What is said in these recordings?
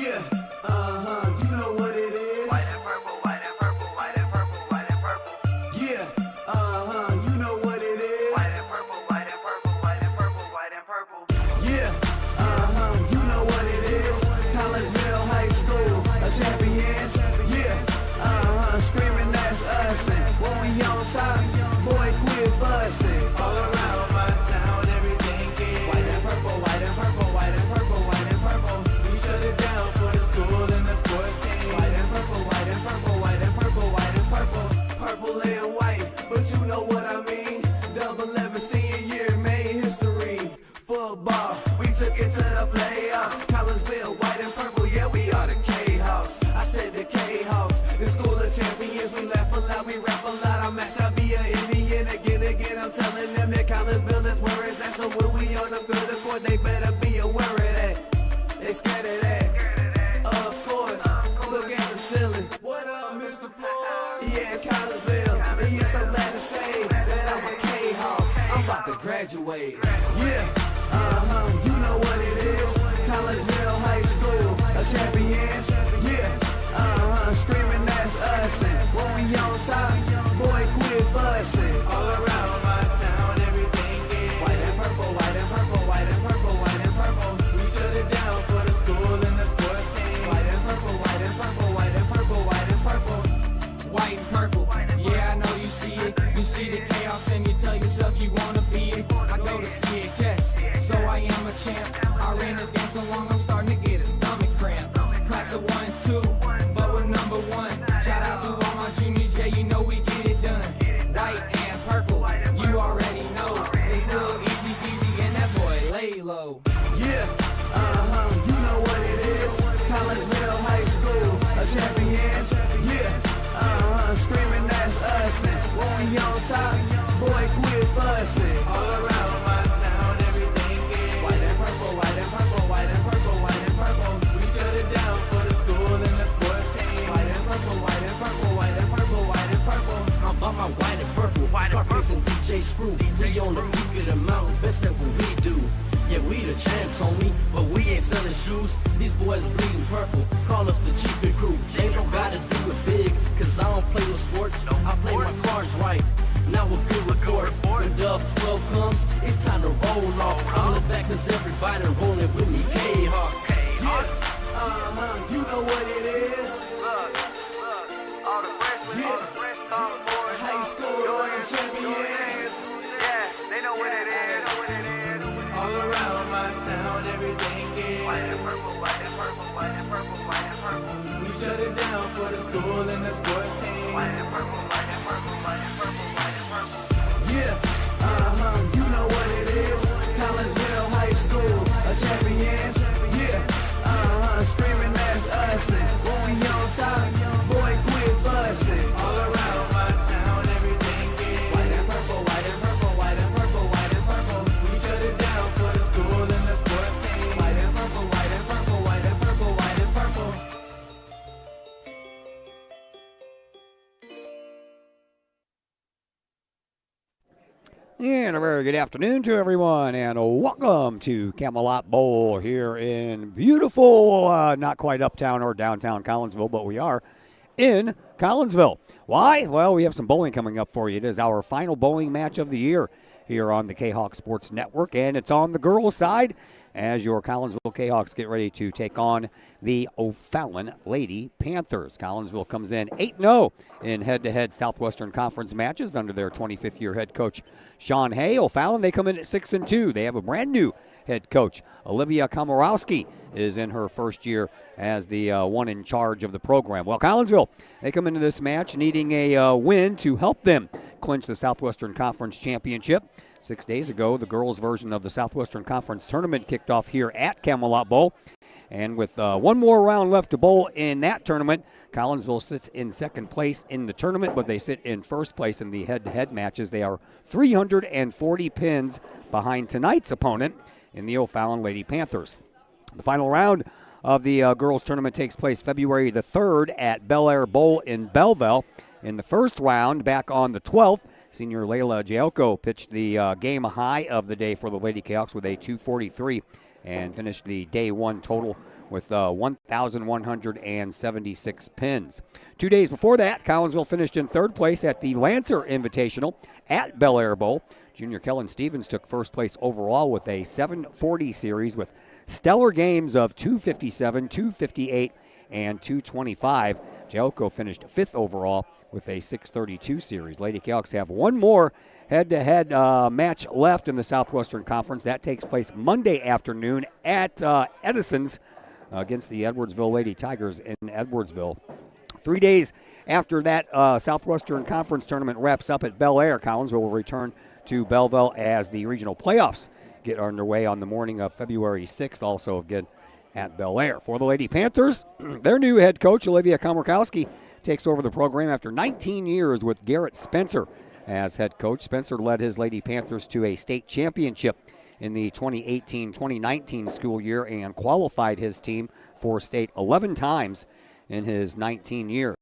Yeah, you know what it is. White and purple, white and purple, white and purple, white and purple. Yeah, you know what it is. White and purple, white and purple, white and purple, white and purple. Yeah, you know what it is. Collegeville High School, a champions. Yeah, screaming that's us. And when we on top, boy, quit fussing. All around my town, everything is white and purple, white and purple, white and purple, white and purple. We shut it down for the school and the sports team. White and purple, white and purple, white and purple, white and purple. Purple and white, but you know what I mean. Double 11 senior year made history. Football, we took it to the playoffs. Collegeville, white and purple, yeah, we are the K-House. I said the K-House, the school of champions. We laugh a lot, we rap a lot. I'm at be an Indian again. I'm telling them that Collegeville is where it's at. So when we on the field of court, they better be aware of that. They scared of that. Of course, look at the ceiling. What up, Mr. Floyd? Yeah, it's Collegeville. And yes, I'm glad to say that I'm a K-Hawk. I'm about to graduate. Yeah, you know what it is. Collegeville High School, a champions. Yeah, screaming that's us. And when we on top, boy, quit fussing. All around my town, everything is white and purple, white and purple, white and purple, white and purple. We shut it down for the school and the sports team. White and purple, white and purple, white and purple, white and purple. White and purple, yeah, I know you see it. You see the chaos and you tell yourself you wanna be it. I go to CHS, so I am a champ. I ran this game so long I'm starting to get a stomach cramp. Class of 1, 2, but we're number 1. Shout out to all my juniors, yeah, you know we get it done. White and purple, you already know. It's a little easy peasy and that boy lay low. Yeah, you know what it is. Collegeville High School, a champions. Yeah, screaming that's us. And when we on top, boy, quit fussing. All around my town, everything is white and purple, white and purple, white and purple, white and purple. We shut it down for the school and the sports team. White and purple, white and purple, white and purple, white and purple. I'm about my white and purple, Scarface and DJ Screw. We on the peak of the mountain, best at what we do. Yeah, we the champs, homie, but we ain't selling shoes. These boys bleeding purple, call us the cheapest crew. They don't gotta do it big, cause I don't play no sports. I play my cards right. Now a good report. When Dub 12 comes, it's time to roll off. I'm the back cause everybody rolling with me. K-Hawks. Yeah, you know what it is. Look, all the freshmen come forward. High school champions. Yeah, they know what it is. All around my town, everything is White and purple, white and purple, white and purple, white and purple. we shut it down for the school and the sports team. White and purple, white and purple, white and purple, white and purple. Yeah, you know what it is. Collegeville High School, a champions. Yeah, screaming that's us. And when we on top, boy, quit fussing. All around my town, everything is white and purple, white and purple, white and purple, white and purple. We shut it down for the school and the sports team. White and purple, white and purple, white and purple, white and purple. And a very good afternoon to everyone, and welcome to Camelot Bowl here in beautiful, not quite uptown or downtown Collinsville, but we are in Collinsville. Why? Well, we have some bowling coming up for you. It is our final bowling match of the year here on the Kahok Sports Network, and it's on the girls' side as your Collinsville Kahawks get ready to take on the O'Fallon Lady Panthers. Collinsville comes in 8-0 in head-to-head Southwestern Conference matches under their 25th-year head coach, Sean Hay. O'Fallon, they come in at 6-2. They have a brand-new head coach. Olivia Komorowski is in her first year as the one in charge of the program. Well, Collinsville, they come into this match needing a win to help them clinch the Southwestern Conference Championship. 6 days ago, the girls' version of the Southwestern Conference Tournament kicked off here at Camelot Bowl. And with one more round left to bowl in that tournament, Collinsville sits in second place in the tournament, but they sit in first place in the head-to-head matches. They are 340 pins behind tonight's opponent in the O'Fallon Lady Panthers. The final round of the girls' tournament takes place February the 3rd at Bel Air Bowl in Belleville. In the first round, back on the 12th, senior Layla Gielko pitched the game high of the day for the Lady Kahawks with a 243 and finished the day one total with 1,176 pins. 2 days before that, Collinsville finished in third place at the Lancer Invitational at Bel Air Bowl. Junior Kellen Stevens took first place overall with a 740 series with stellar games of 257, 258, and 225. Jalco finished fifth overall with a 632 series. Lady Kahawks have one more head-to-head match left in the Southwestern Conference. That takes place Monday afternoon at Edison's against the Edwardsville Lady Tigers in Edwardsville. 3 days after that Southwestern Conference tournament wraps up at Bel Air, Collinsville will return to Belleville as the regional playoffs get underway on the morning of February 6th, also again at Bel Air. For the Lady Panthers, their new head coach, Olivia Komorkowski, takes over the program after 19 years with Garrett Spencer as head coach. Spencer led his Lady Panthers to a state championship in the 2018-2019 school year and qualified his team for state 11 times in his 19 years.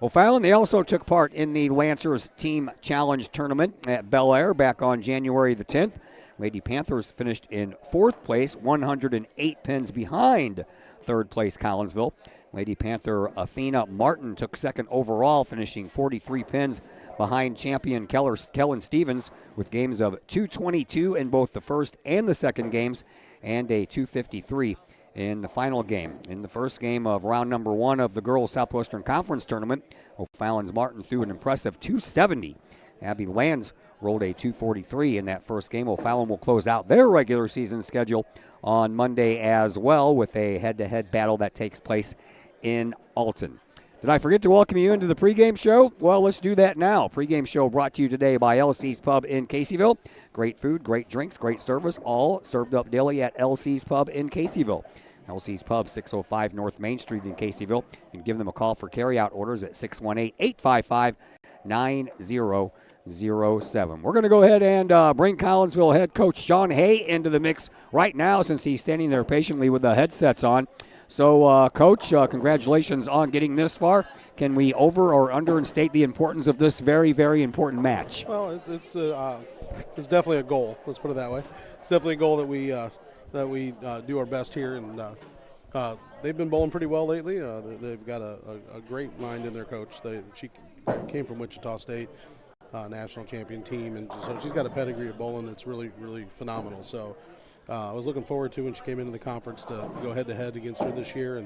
O'Fallon, they also took part in the Lancers Team Challenge Tournament at Bel Air back on January the 10th. Lady Panthers finished in fourth place, 108 pins behind third place Collinsville. Lady Panther Athena Martin took second overall, finishing 43 pins behind champion Kellen Stevens with games of 222 in both the first and the second games and a 253 in the final game. In the first game of round number one of the Girls Southwestern Conference Tournament, O'Fallon's Martin threw an impressive 270. Abby Lands rolled a 243 in that first game. O'Fallon will close out their regular season schedule on Monday as well with a head-to-head battle that takes place in Alton. Did I forget to welcome you into the pregame show? Well, let's do that now. Pregame show brought to you today by LC's Pub in Caseyville. Great food, great drinks, great service, all served up daily at LC's Pub in Caseyville. LC's Pub, 605 North Main Street in Caseyville. You can give them a call for carryout orders at 618-855-9007. We're going to go ahead and bring Collinsville head coach Sean Hay into the mix right now since he's standing there patiently with the headsets on. So, Coach, congratulations on getting this far. Can we over or understate the importance of this very, very important match? Well, it's definitely a goal. Let's put it that way. It's definitely a goal that we do our best here, and they've been bowling pretty well lately. They've got a great mind in their coach. She came from Wichita State, national champion team, and so she's got a pedigree of bowling that's really, really phenomenal. So. I was looking forward to when she came into the conference to go head-to-head against her this year,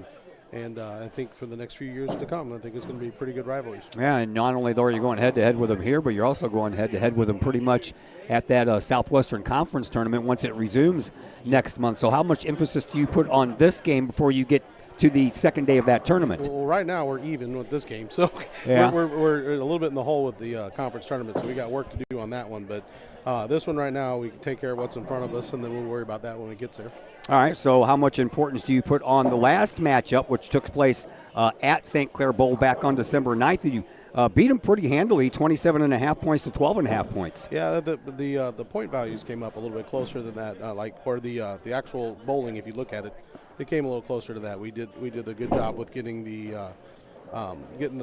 and I think for the next few years to come, I think it's going to be pretty good rivalries. Yeah, and not only are you going head-to-head with them here, but you're also going head-to-head with them pretty much at that Southwestern Conference tournament once it resumes next month. So how much emphasis do you put on this game before you get to the second day of that tournament? Well, right now we're even with this game, so yeah. we're a little bit in the hole with the conference tournament, so we got work to do on that one, but this one right now, we can take care of what's in front of us, and then we'll worry about that when it gets there. All right, so how much importance do you put on the last matchup, which took place at St. Clair Bowl back on December 9th? You beat them pretty handily, 27.5 points to 12.5 points. Yeah, the point values came up a little bit closer than that, for the actual bowling, if you look at it, it came a little closer to that. We did a good job with getting the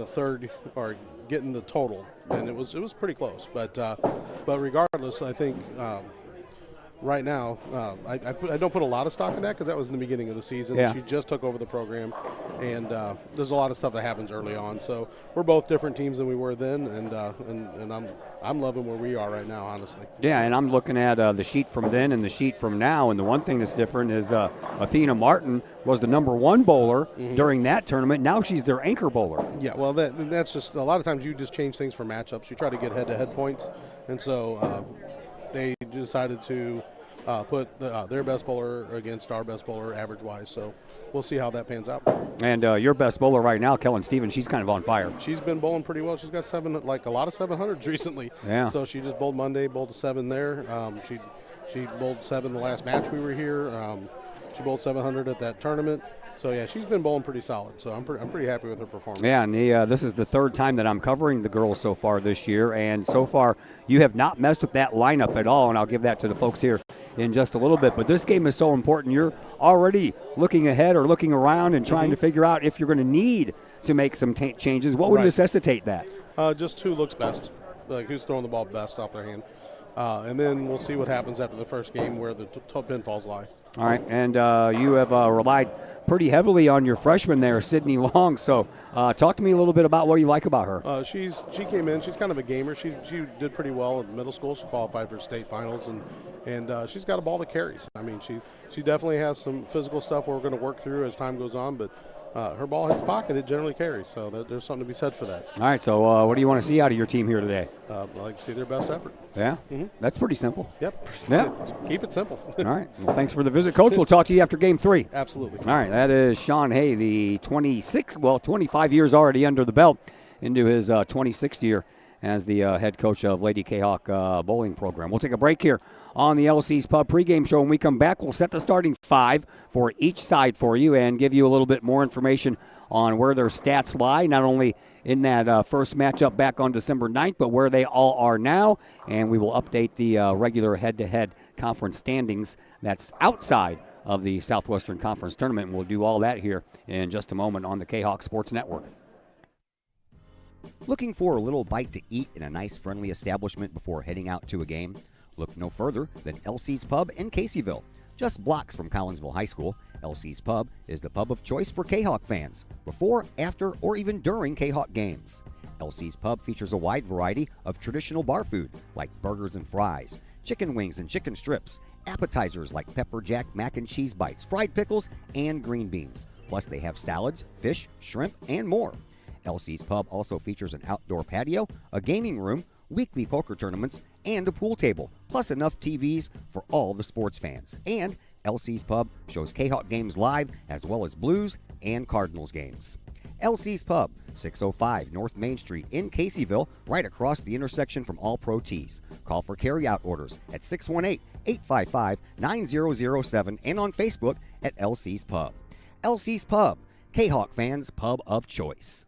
third or getting the total, and it was pretty close. But regardless, I think right now I don't put a lot of stock in that because that was in the beginning of the season. Yeah. She just took over the program, and there's a lot of stuff that happens early on. So we're both different teams than we were then, and I'm loving where we are right now, honestly. Yeah, and I'm looking at the sheet from then and the sheet from now, and the one thing that's different is Athena Martin was the number one bowler during that tournament. Now she's their anchor bowler. Yeah, well, that's just a lot of times you just change things for matchups. You try to get head-to-head points, and so they decided to put their best bowler against our best bowler average-wise. So we'll see how that pans out. And your best bowler right now, Kellen Stevens, she's kind of on fire. She's been bowling pretty well. She's got a lot of 700s recently. Yeah. So she just bowled Monday, bowled a 7 there. She bowled 7 the last match we were here. She bowled 700 at that tournament. So, yeah, she's been bowling pretty solid. So I'm pretty happy with her performance. Yeah, and this is the third time that I'm covering the girls so far this year. And so far, you have not messed with that lineup at all. And I'll give that to the folks here in just a little bit. But this game is so important. You're already looking ahead or looking around and trying to figure out if you're going to need to make some changes. What would necessitate that? Just who looks best, like who's throwing the ball best off their hand. And then we'll see what happens after the first game where the pinfalls lie. All right, and you have relied pretty heavily on your freshman there, Sydney Long. So talk to me a little bit about what you like about her. She came in. She's kind of a gamer. She did pretty well in middle school. She qualified for state finals, and she's got a ball that carries. I mean, she definitely has some physical stuff we're going to work through as time goes on, but her ball hits pocket, it generally carries. So there's something to be said for that. All right, so what do you want to see out of your team here today? I like to see their best effort. Yeah? That's pretty simple. Yep. Yeah. Keep it simple. All right. Well, thanks for the visit, Coach. We'll talk to you after Game 3. Absolutely. All right, that is Sean Hay, the 25 years already under the belt, into his 26th year as the head coach of Lady Kahok bowling program. We'll take a break here on the LC's Pub pregame show. When we come back, we'll set the starting 5 for each side for you and give you a little bit more information on where their stats lie, not only in that first matchup back on December 9th, but where they all are now. And we will update the regular head-to-head conference standings that's outside of the Southwestern Conference Tournament. And we'll do all that here in just a moment on the Kahok Sports Network. Looking for a little bite to eat in a nice, friendly establishment before heading out to a game? Look no further than LC's Pub in Caseyville. Just blocks from Collinsville High School, LC's Pub is the pub of choice for Kahawk fans, before, after, or even during Kahawk games. LC's Pub features a wide variety of traditional bar food like burgers and fries, chicken wings and chicken strips, appetizers like pepper jack mac and cheese bites, fried pickles, and green beans. Plus they have salads, fish, shrimp, and more. LC's Pub also features an outdoor patio, a gaming room, weekly poker tournaments, and a pool table, plus enough TVs for all the sports fans. And LC's Pub shows Kahawk games live as well as Blues and Cardinals games. LC's Pub, 605 North Main Street in Caseyville, right across the intersection from All Pro Tees. Call for carry-out orders at 618-855-9007 and on Facebook at LC's Pub. LC's Pub, Kahawk fans' pub of choice.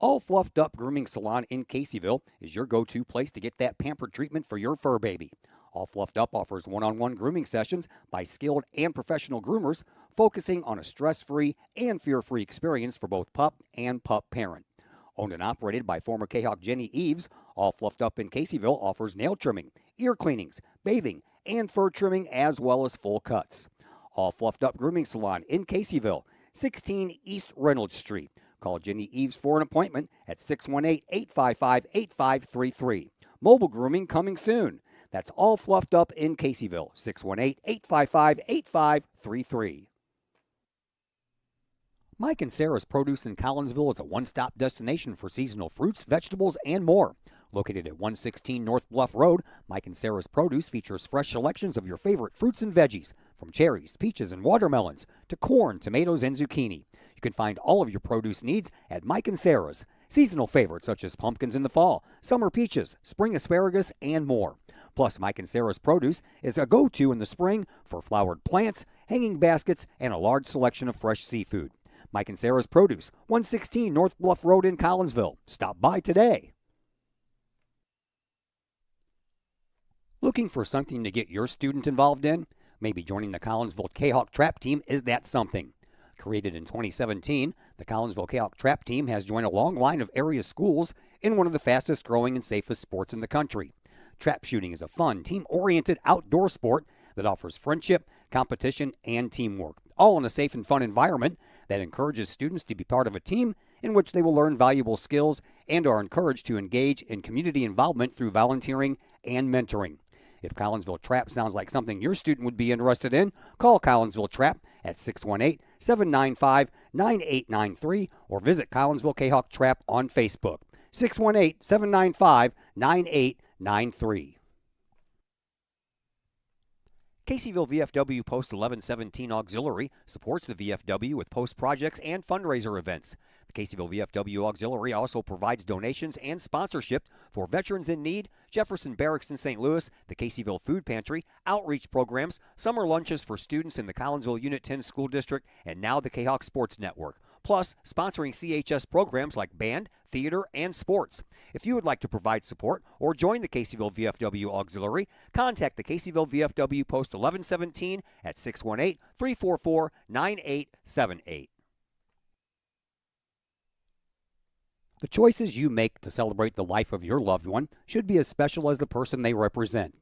All Fluffed Up Grooming Salon in Caseyville is your go-to place to get that pampered treatment for your fur baby. All Fluffed Up offers one-on-one grooming sessions by skilled and professional groomers, focusing on a stress-free and fear-free experience for both pup and pup parent. Owned and operated by former Kahawk Jenny Eves, All Fluffed Up in Caseyville offers nail trimming, ear cleanings, bathing, and fur trimming as well as full cuts. All Fluffed Up Grooming Salon in Caseyville, 16 East Reynolds Street. Call Jenny Eves for an appointment at 618-855-8533. Mobile grooming coming soon. That's All Fluffed Up in Caseyville, 618-855-8533. Mike and Sarah's Produce in Collinsville is a one-stop destination for seasonal fruits, vegetables, and more. Located at 116 North Bluff Road, Mike and Sarah's Produce features fresh selections of your favorite fruits and veggies, from cherries, peaches, and watermelons to corn, tomatoes, and zucchini. You can find all of your produce needs at Mike and Sarah's. Seasonal favorites such as pumpkins in the fall, summer peaches, spring asparagus, and more. Plus, Mike and Sarah's Produce is a go-to in the spring for flowered plants, hanging baskets, and a large selection of fresh seafood. Mike and Sarah's Produce, 116 North Bluff Road in Collinsville. Stop by today. Looking for something to get your student involved in? Maybe joining the Collinsville Kahawk Trap Team is that something. Created in 2017, the Collinsville Kahawk Trap Team has joined a long line of area schools in one of the fastest growing and safest sports in the country. Trap shooting is a fun, team-oriented outdoor sport that offers friendship, competition, and teamwork, all in a safe and fun environment that encourages students to be part of a team in which they will learn valuable skills and are encouraged to engage in community involvement through volunteering and mentoring. If Collinsville Trap sounds like something your student would be interested in, call Collinsville Trap at 618-795-9893 or visit Collinsville Kahawk Trap on Facebook. 618-795-9893. Caseyville VFW Post 1117 Auxiliary supports the VFW with post projects and fundraiser events. The Caseyville VFW Auxiliary also provides donations and sponsorship for Veterans in Need, Jefferson Barracks in St. Louis, the Caseyville Food Pantry, outreach programs, summer lunches for students in the Collinsville Unit 10 School District, and now the Kahawk Sports Network. Plus, sponsoring CHS programs like band, theater, and sports. If you would like to provide support or join the Caseyville VFW Auxiliary, contact the Caseyville VFW Post 1117 at 618-344-9878. The choices you make to celebrate the life of your loved one should be as special as the person they represent.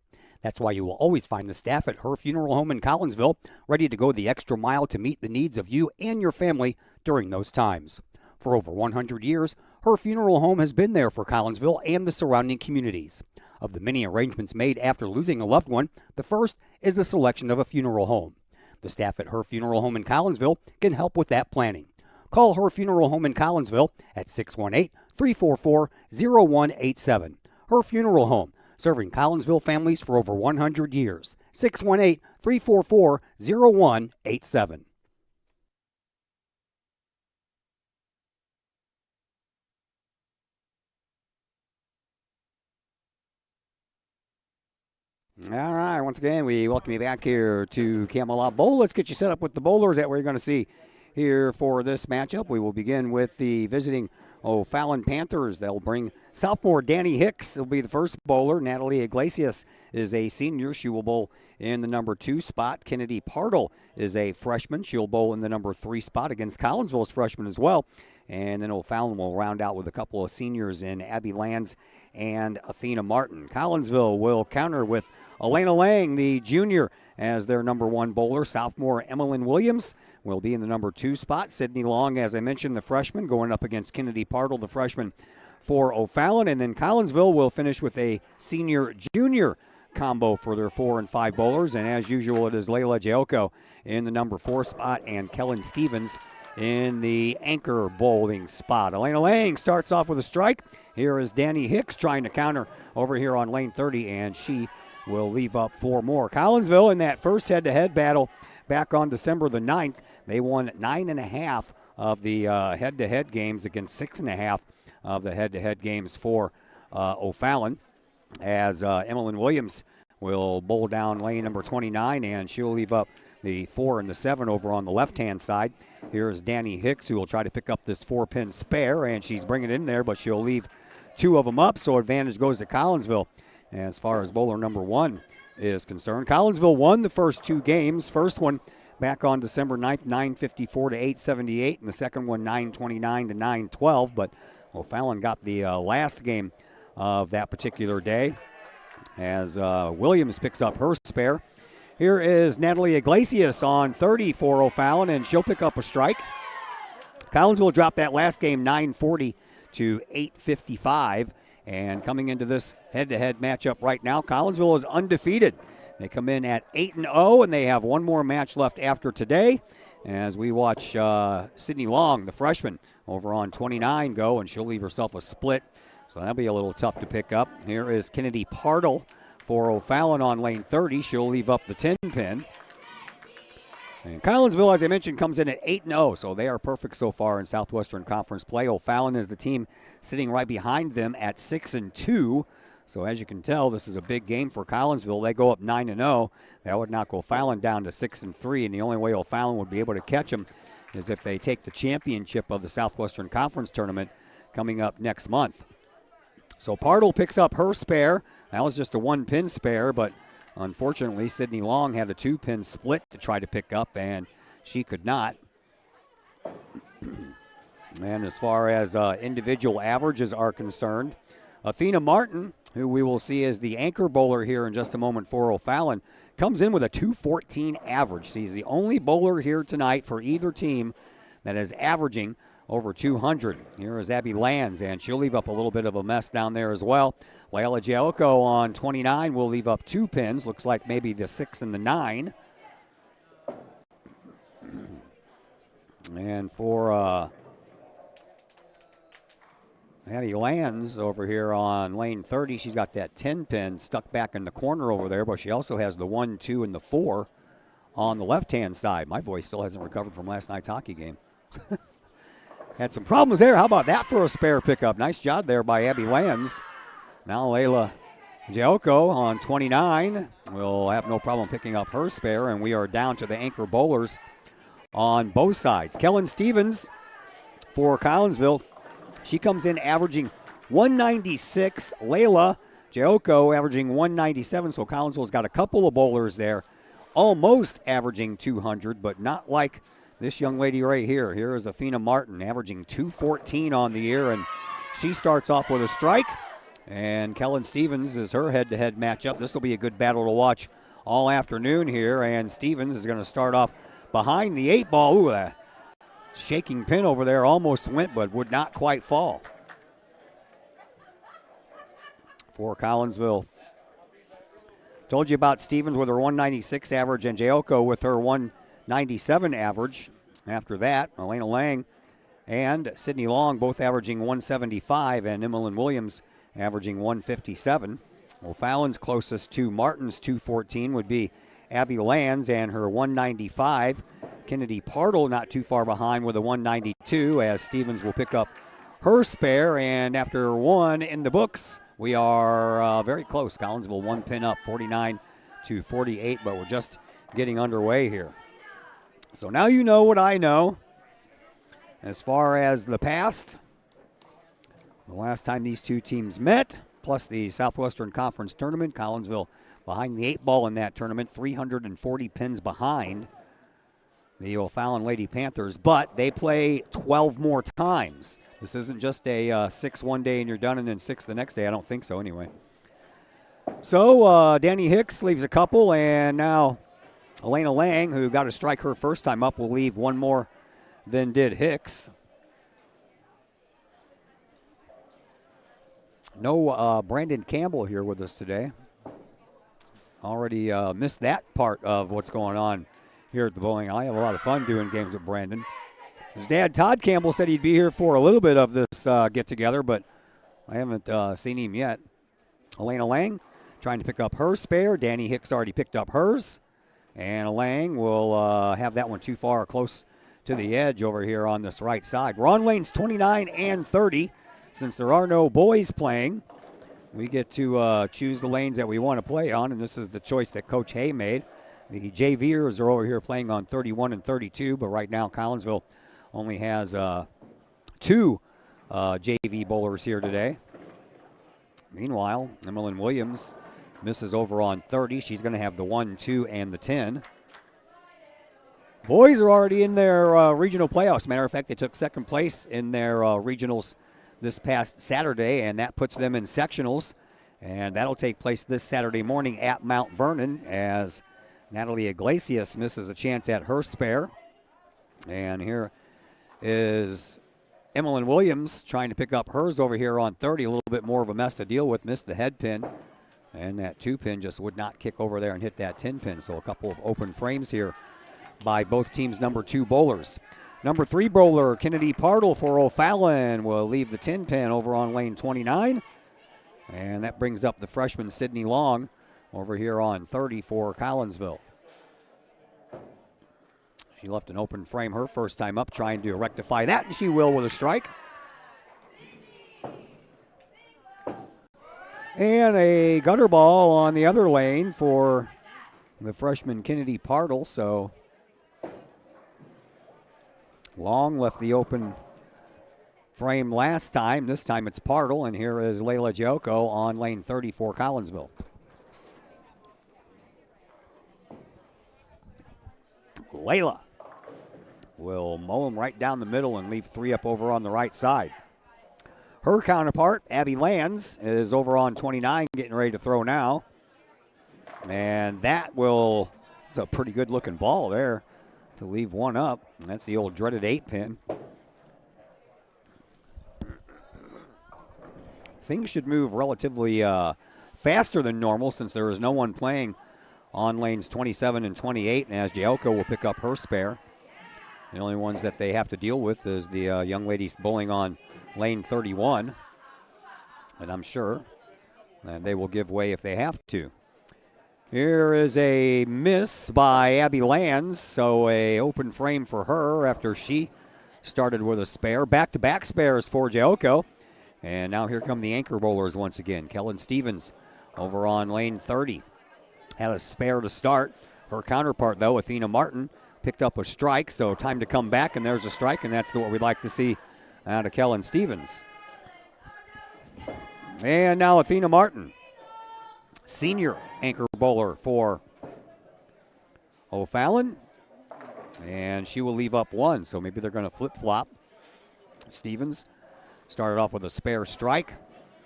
That's why you will always find the staff at Her Funeral Home in Collinsville ready to go the extra mile to meet the needs of you and your family during those times. For over 100 years, Her Funeral Home has been there for Collinsville and the surrounding communities. Of the many arrangements made after losing a loved one, the first is the selection of a funeral home. The staff at Her Funeral Home in Collinsville can help with that planning. Call Her Funeral Home in Collinsville at 618-344-0187. Her Funeral Home, serving Collinsville families for over 100 years. 618-344-0187. All right, once again, we welcome you back here to Camelot Bowl. Let's get you set up with the bowlers that we're going to see here for this matchup. We will begin with the visiting O'Fallon Panthers. They'll bring sophomore Danny Hicks. Will be the first bowler. Natalie Iglesias is a senior. She will bowl in the number 2 spot. Kennedy Partle is a freshman. She'll bowl in the number 3 spot against Collinsville's freshman as well. And then O'Fallon will round out with a couple of seniors in Abby Lands and Athena Martin. Collinsville will counter with Elena Lang, the junior, as their number 1 bowler. Sophomore Emmeline Williams will be in the number 2 spot. Sydney Long, as I mentioned, the freshman, going up against Kennedy Partle, the freshman for O'Fallon. And then Collinsville will finish with a senior-junior combo for their 4 and 5 bowlers. And as usual, it is Layla Giocco in the number 4 spot and Kellen Stevens in the anchor bowling spot. Elena Lang starts off with a strike. Here is Danny Hicks trying to counter over here on lane 30, and she will leave up 4 more. Collinsville in that first head-to-head battle back on December the 9th. They won 9.5 of the head-to-head games against 6.5 of the head-to-head games for O'Fallon, as Emmeline Williams will bowl down lane number 29, and she'll leave up the 4 and the 7 over on the left-hand side. Here is Danny Hicks, who will try to pick up this 4-pin spare, and she's bringing it in there, but she'll leave 2 of them up, so advantage goes to Collinsville as far as bowler number 1 is concerned. Collinsville won the first 2 games. First one back on December 9th, 954 to 878, and the second one 929 to 912, but O'Fallon got the last game of that particular day as Williams picks up her spare. Here is Natalie Iglesias on 30 for O'Fallon, and she'll pick up a strike. Collinsville dropped that last game 940 to 855. And coming into this head-to-head matchup right now, Collinsville is undefeated. They come in at 8-0, and they have 1 more match left after today as we watch Sydney Long, the freshman, over on 29 go, and she'll leave herself a split. So that'll be a little tough to pick up. Here is Kennedy Partle for O'Fallon on lane 30. She'll leave up the 10-pin. And Collinsville, as I mentioned, comes in at 8-0, so they are perfect so far in Southwestern Conference play. O'Fallon is the team sitting right behind them at 6-2. So as you can tell, this is a big game for Collinsville. They go up 9-0. That would knock O'Fallon down to 6-3, and the only way O'Fallon would be able to catch them is if they take the championship of the Southwestern Conference tournament coming up next month. So Partle picks up her spare. That was just a 1-pin spare, but unfortunately, Sydney Long had a 2-pin split to try to pick up, and she could not. And as far as individual averages are concerned, Athena Martin, who we will see as the anchor bowler here in just a moment for O'Fallon, comes in with a 214 average. She's the only bowler here tonight for either team that is averaging over 200. Here is Abby Lands, and she'll leave up a little bit of a mess down there as well. Layla Giocco on 29 will leave up 2 pins. Looks like maybe the 6 and the 9. And for Abby Lands over here on lane 30, she's got that 10-pin stuck back in the corner over there, but she also has the 1, 2, and the 4 on the left-hand side. My voice still hasn't recovered from last night's hockey game. Had some problems there. How about that for a spare pickup? Nice job there by Abby Lands. Now Layla Giocco on 29 will have no problem picking up her spare, and we are down to the anchor bowlers on both sides. Kellen Stevens for Collinsville. She comes in averaging 196. Layla Giocco averaging 197, so Collinsville's got a couple of bowlers there almost averaging 200, but not like this young lady right here. Here is Athena Martin averaging 214 on the year, and She starts off with a strike, and Kellen Stevens is her head-to-head matchup. This will be a good battle to watch all afternoon here, and Stevens is going to start off behind the 8 ball. Ooh, a shaking pin over there almost went, but would not quite fall. For Collinsville. Told you about Stevens with her 196 average and Jayoko with her 197 average. After that, Elena Lang and Sydney Long both averaging 175, and Emmeline Williams averaging 157. O'Fallon's closest to Martin's 214 would be Abby Lands and her 195. Kennedy Partle not too far behind with a 192, as Stevens will pick up her spare. And after one in the books, we are very close. Collinsville 1 pin up, 49-48, but we're just getting underway here. So now you know what I know. As far as the past, the last time these two teams met, plus the Southwestern Conference Tournament, Collinsville behind the 8 ball in that tournament, 340 pins behind the O'Fallon Lady Panthers, but they play 12 more times. This isn't just a 6 one day and you're done and then 6 the next day. I don't think so anyway. So Danny Hicks leaves a couple, and now Elena Lang, who got a strike her first time up, will leave one more than did Hicks. No Brandon Campbell here with us today. Already missed that part of what's going on here at the bowling alley. I have a lot of fun doing games with Brandon. His dad, Todd Campbell, said he'd be here for a little bit of this get-together, but I haven't seen him yet. Elena Lang trying to pick up her spare. Danny Hicks already picked up hers. And Lang will have that one too far close to the edge over here on this right side. We're on lanes 29 and 30. Since there are no boys playing, we get to choose the lanes that we want to play on, and this is the choice that Coach Hay made. The JVers are over here playing on 31 and 32, but right now Collinsville only has 2 JV bowlers here today. Meanwhile, Emmeline Williams misses over on 30. She's going to have the 1, 2, and the 10. Boys are already in their regional playoffs. Matter of fact, they took second place in their regionals this past Saturday, and that puts them in sectionals. And that'll take place this Saturday morning at Mount Vernon as Natalie Iglesias misses a chance at her spare. And here is Emmeline Williams trying to pick up hers over here on 30. A little bit more of a mess to deal with. Missed the head pin. And that 2 pin just would not kick over there and hit that 10 pin. So a couple of open frames here by both teams' number 2 bowlers. Number 3 bowler, Kennedy Partle for O'Fallon, will leave the 10 pin over on lane 29. And that brings up the freshman Sydney Long over here on 30 for Collinsville. She left an open frame her first time up, trying to rectify that, and she will with a strike. And a gutter ball on the other lane for the freshman Kennedy Partle. So Long left the open frame last time. This time it's Partle, and here is Layla Joko on lane 30 for Collinsville. Layla will mow him right down the middle and leave 3 up over on the right side. Her counterpart, Abby Lands, is over on 29, getting ready to throw now. And that will, it's a pretty good looking ball there to leave 1 up. And that's the old dreaded 8 pin. Things should move relatively faster than normal since there is no one playing on lanes 27 and 28. And as Jayoko will pick up her spare. The only ones that they have to deal with is the young ladies bowling on lane 31, and I'm sure they will give way if they have to. Here is a miss by Abby Lands, so a open frame for her after she started with a spare. Back-to-back spares for Jayoko, and now here come the anchor bowlers once again. Kellen Stevens over on lane 30 had a spare to start. Her counterpart, though, Athena Martin, picked up a strike, so time to come back, and there's a strike, and that's what we'd like to see out of Kellen Stevens. And now Athena Martin, senior anchor bowler for O'Fallon. And she will leave up 1, so maybe they're going to flip-flop. Stevens Started off with a spare strike,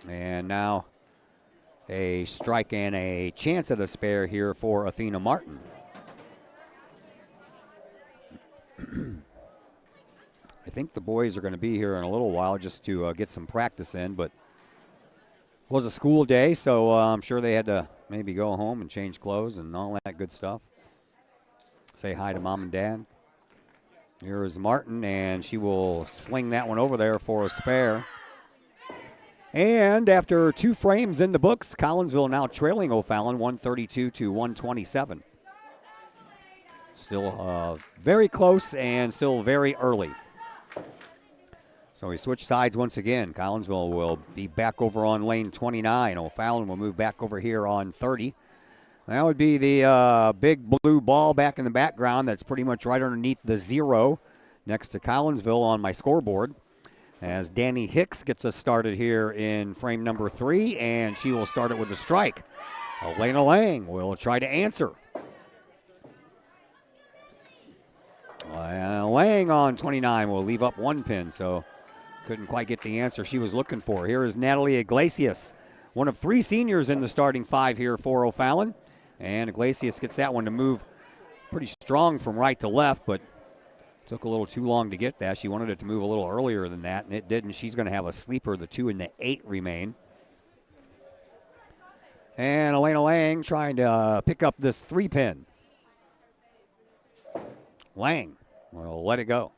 and now a strike and a chance at a spare here for Athena Martin. I think the boys are going to be here in a little while just to get some practice in, but it was a school day, so I'm sure they had to maybe go home and change clothes and all that good stuff. Say hi to Mom and Dad. Here is Martin, and she will sling that one over there for a spare. And after 2 frames in the books, Collinsville now trailing O'Fallon 132 to 127. Still very close and still very early. So we switch sides once again. Collinsville will be back over on lane 29. O'Fallon will move back over here on 30. That would be the big blue ball back in the background. That's pretty much right underneath the 0 next to Collinsville on my scoreboard. As Danny Hicks gets us started here in frame number 3, and she will start it with a strike. Elena Lang will try to answer. Lang on 29 will leave up 1 pin, so couldn't quite get the answer she was looking for. Here is Natalie Iglesias, one of 3 seniors in the starting 5 here for O'Fallon. And Iglesias gets that one to move pretty strong from right to left, but took a little too long to get that. She wanted it to move a little earlier than that, and it didn't. She's going to have a sleeper. The 2 and the 8 remain. And Elena Lang trying to pick up this 3 pin. Lang will let it go.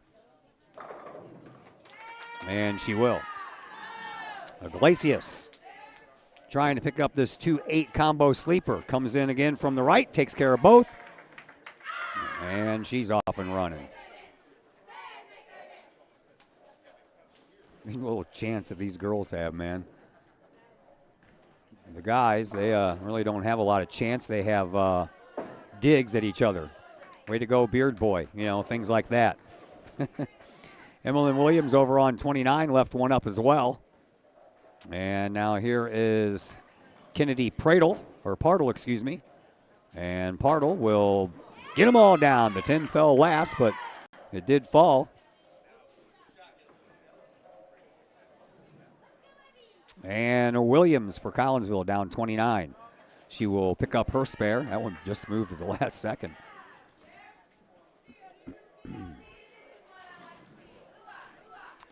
And she will. Iglesias trying to pick up this 2-8 combo sleeper. Comes in again from the right, takes care of both. And she's off and running. A little chance that these girls have, man. The guys, they really don't have a lot of chance. They have digs at each other. Way to go, Beard Boy. You know, things like that. Emmeline Williams over on 29 left one up as well. And now here is Kennedy Partle, excuse me. And Partle will get them all down. The 10 fell last, but it did fall. And Williams for Collinsville down 29. She will pick up her spare. That one just moved at the last second.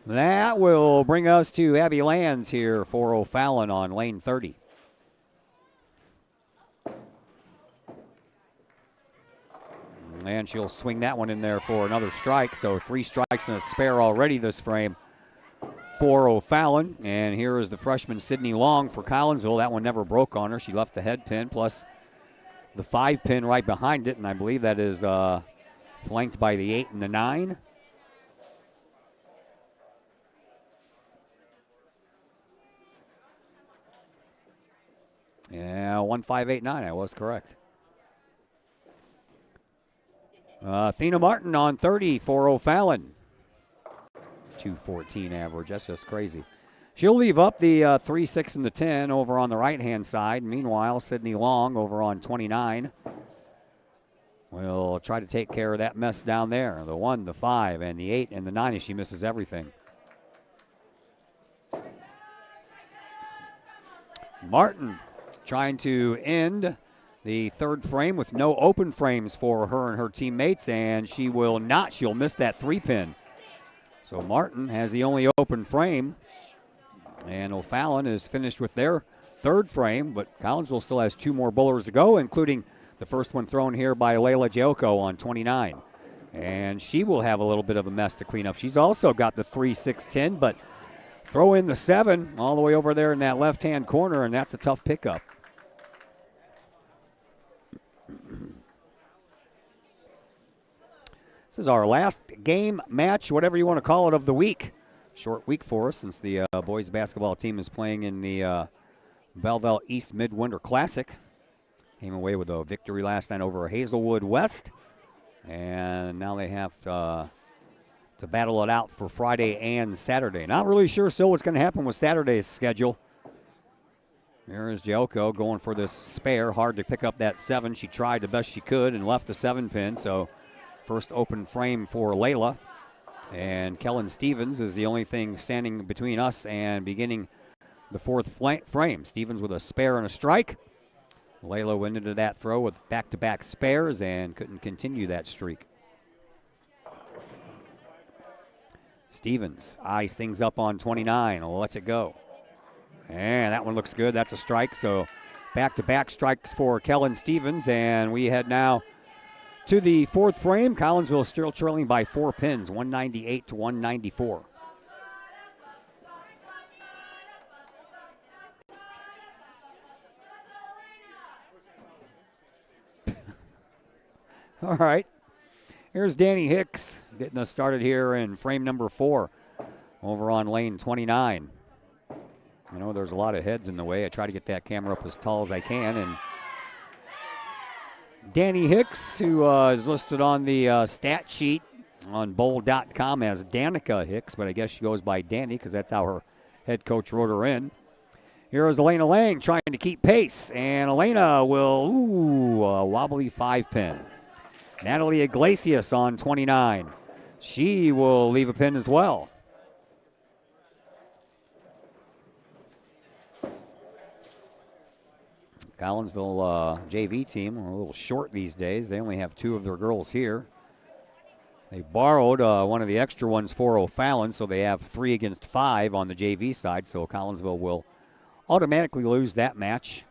That will bring us to Abby Lands here for O'Fallon on lane 30. And she'll swing that one in there for another strike. So 3 strikes and a spare already this frame for O'Fallon. And here is the freshman Sydney Long for Collinsville. That one never broke on her. She left the head pin plus the 5 pin right behind it. And I believe that is flanked by the 8 and the 9. Yeah, 1589, I was correct. Athena Martin on 30 for O'Fallon. 214 average, that's just crazy. She'll leave up the 3, 6, and the 10 over on the right-hand side. Meanwhile, Sydney Long over on 29 will try to take care of that mess down there. The 1, the 5, and the 8, and the 9 as she misses everything. Martin trying to end the 3rd frame with no open frames for her and her teammates, and she will not. She'll miss that 3 pin. So Martin has the only open frame, and O'Fallon is finished with their 3rd frame, but Collinsville still has 2 more bowlers to go, including the first one thrown here by Layla Joko on 29. And she will have a little bit of a mess to clean up. She's also got the 3, 6, 10, but throw in the 7 all the way over there in that left-hand corner, and that's a tough pickup. This is our last game, match, whatever you want to call it, of the week. Short week for us since the boys basketball team is playing in the Belleville East Midwinter Classic. Came away with a victory last night over Hazelwood West. And now they have to battle it out for Friday and Saturday. Not really sure still what's going to happen with Saturday's schedule. There is Joko going for this spare. Hard to pick up that 7. She tried the best she could and left the 7 pin. So first open frame for Layla. And Kellen Stevens is the only thing standing between us and beginning the fourth frame. Stevens with a spare and a strike. Layla went into that throw with back-to-back spares and couldn't continue that streak. Stevens eyes things up on 29, lets it go. And that one looks good. That's a strike. So back-to-back strikes for Kellen Stevens. And we head now to the fourth frame. Collinsville still trailing by 4 pins, 198 to 194. All right. Here's Danny Hicks getting us started here in frame number 4 over on lane 29. I know there's a lot of heads in the way. I try to get that camera up as tall as I can. And Danny Hicks, who is listed on the stat sheet on bowl.com as Danica Hicks, but I guess she goes by Danny because that's how her head coach wrote her in. Here is Elena Lang trying to keep pace, and Elena will, a wobbly 5-pin. Natalie Iglesias on 29. She will leave a pin as well. Collinsville JV team, a little short these days. They only have 2 of their girls here. They borrowed one of the extra ones for O'Fallon, so they have 3 against 5 on the JV side, so Collinsville will automatically lose that match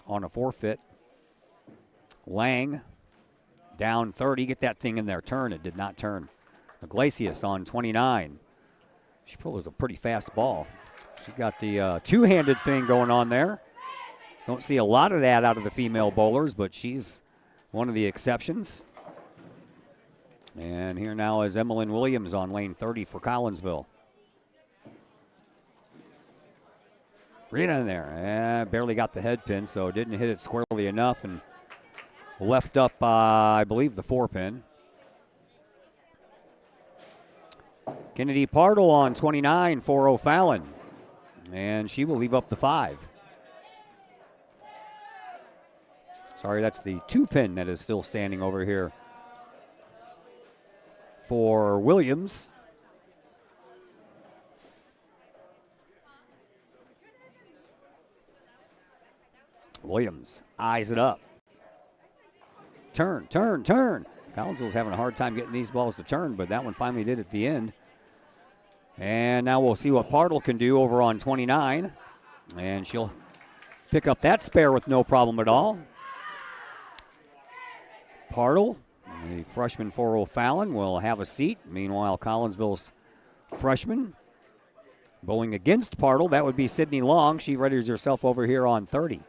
on a forfeit. Lang down 30. Get that thing in there. Turn. It did not turn. Iglesias on 29. She pulled a pretty fast ball. She got the two-handed thing going on there. Don't see a lot of that out of the female bowlers, but she's one of the exceptions. And here now is Emmeline Williams on lane 30 for Collinsville. Right in there. Barely got the head pin, so didn't hit it squarely enough and left up, I believe, the 4-pin. Kennedy Partle on 29 for O'Fallon. And she will leave up the 5. Sorry, that's the 2-pin that is still standing over here for Williams. Williams eyes it up. Turn, turn, turn. Collinsville's having a hard time getting these balls to turn, but that one finally did at the end. And now we'll see what Partle can do over on 29. And she'll pick up that spare with no problem at all. Partle, the freshman for O'Fallon, will have a seat. Meanwhile, Collinsville's freshman bowling against Partle. That would be Sydney Long. She readies herself over here on 30.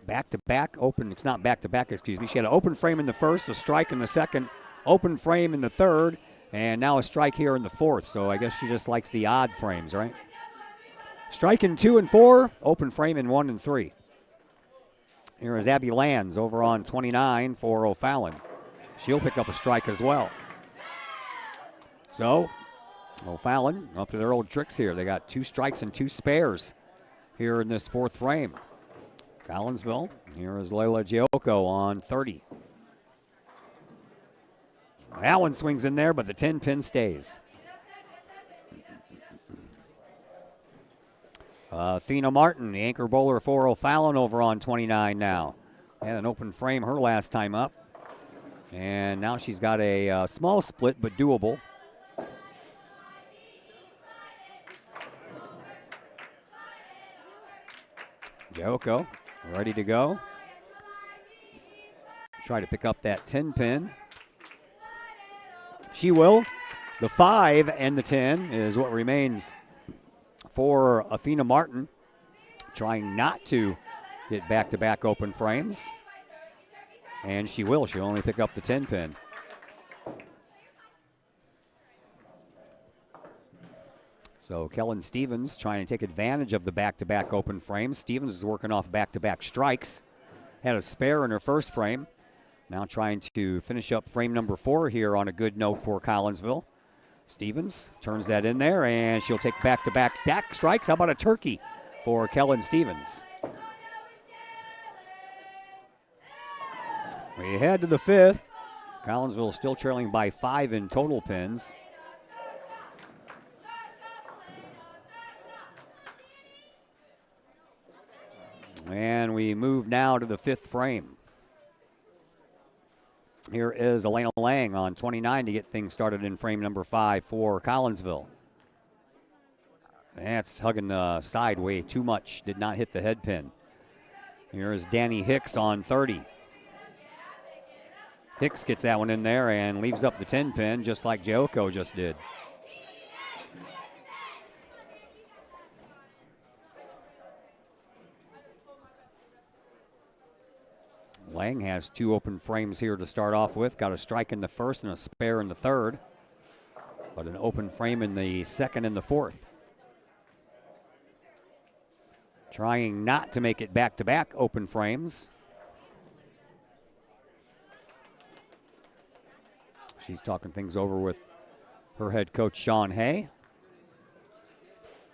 Back-to-back open. It's not back-to-back, excuse me. She had an open frame in the first, a strike in the second, open frame in the third, and now a strike here in the fourth. So I guess she just likes the odd frames, right? Strike in 2 and 4, open frame in 1 and 3. Here is Abby Lands over on 29 for O'Fallon. She'll pick up a strike as well. So O'Fallon up to their old tricks here. They got 2 strikes and 2 spares here in this fourth frame. Collinsville, here is Layla Giocco on 30. That one swings in there, but the 10-pin stays. Athena Martin, the anchor bowler for O'Fallon, over on 29 now. Had an open frame her last time up. And now she's got a small split, but doable. Giocco ready to go. Try to pick up that 10-pin. She will. The 5 and the 10 is what remains for Athena Martin, trying not to get back-to-back open frames. And she will. She'll only pick up the 10-pin. So Kellen Stevens trying to take advantage of the back-to-back open frames. Stevens is working off back-to-back strikes. Had a spare in her first frame. Now trying to finish up frame number 4 here on a good note for Collinsville. Stevens turns that in there, and she'll take back-to-back back strikes. How about a turkey for Kellen Stevens? We head to the 5th. Collinsville still trailing by 5 in total pins. And we move now to the 5th frame. Here is Elena Lang on 29 to get things started in frame number 5 for Collinsville. That's hugging the side way too much. Did not hit the head pin. Here is Danny Hicks on 30. Hicks gets that one in there and leaves up the 10 pin just like Joko just did. Lang has 2 open frames here to start off with. Got a strike in the first and a spare in the third. But an open frame in the second and the fourth. Trying not to make it back-to-back open frames. She's talking things over with her head coach, Sean Hay.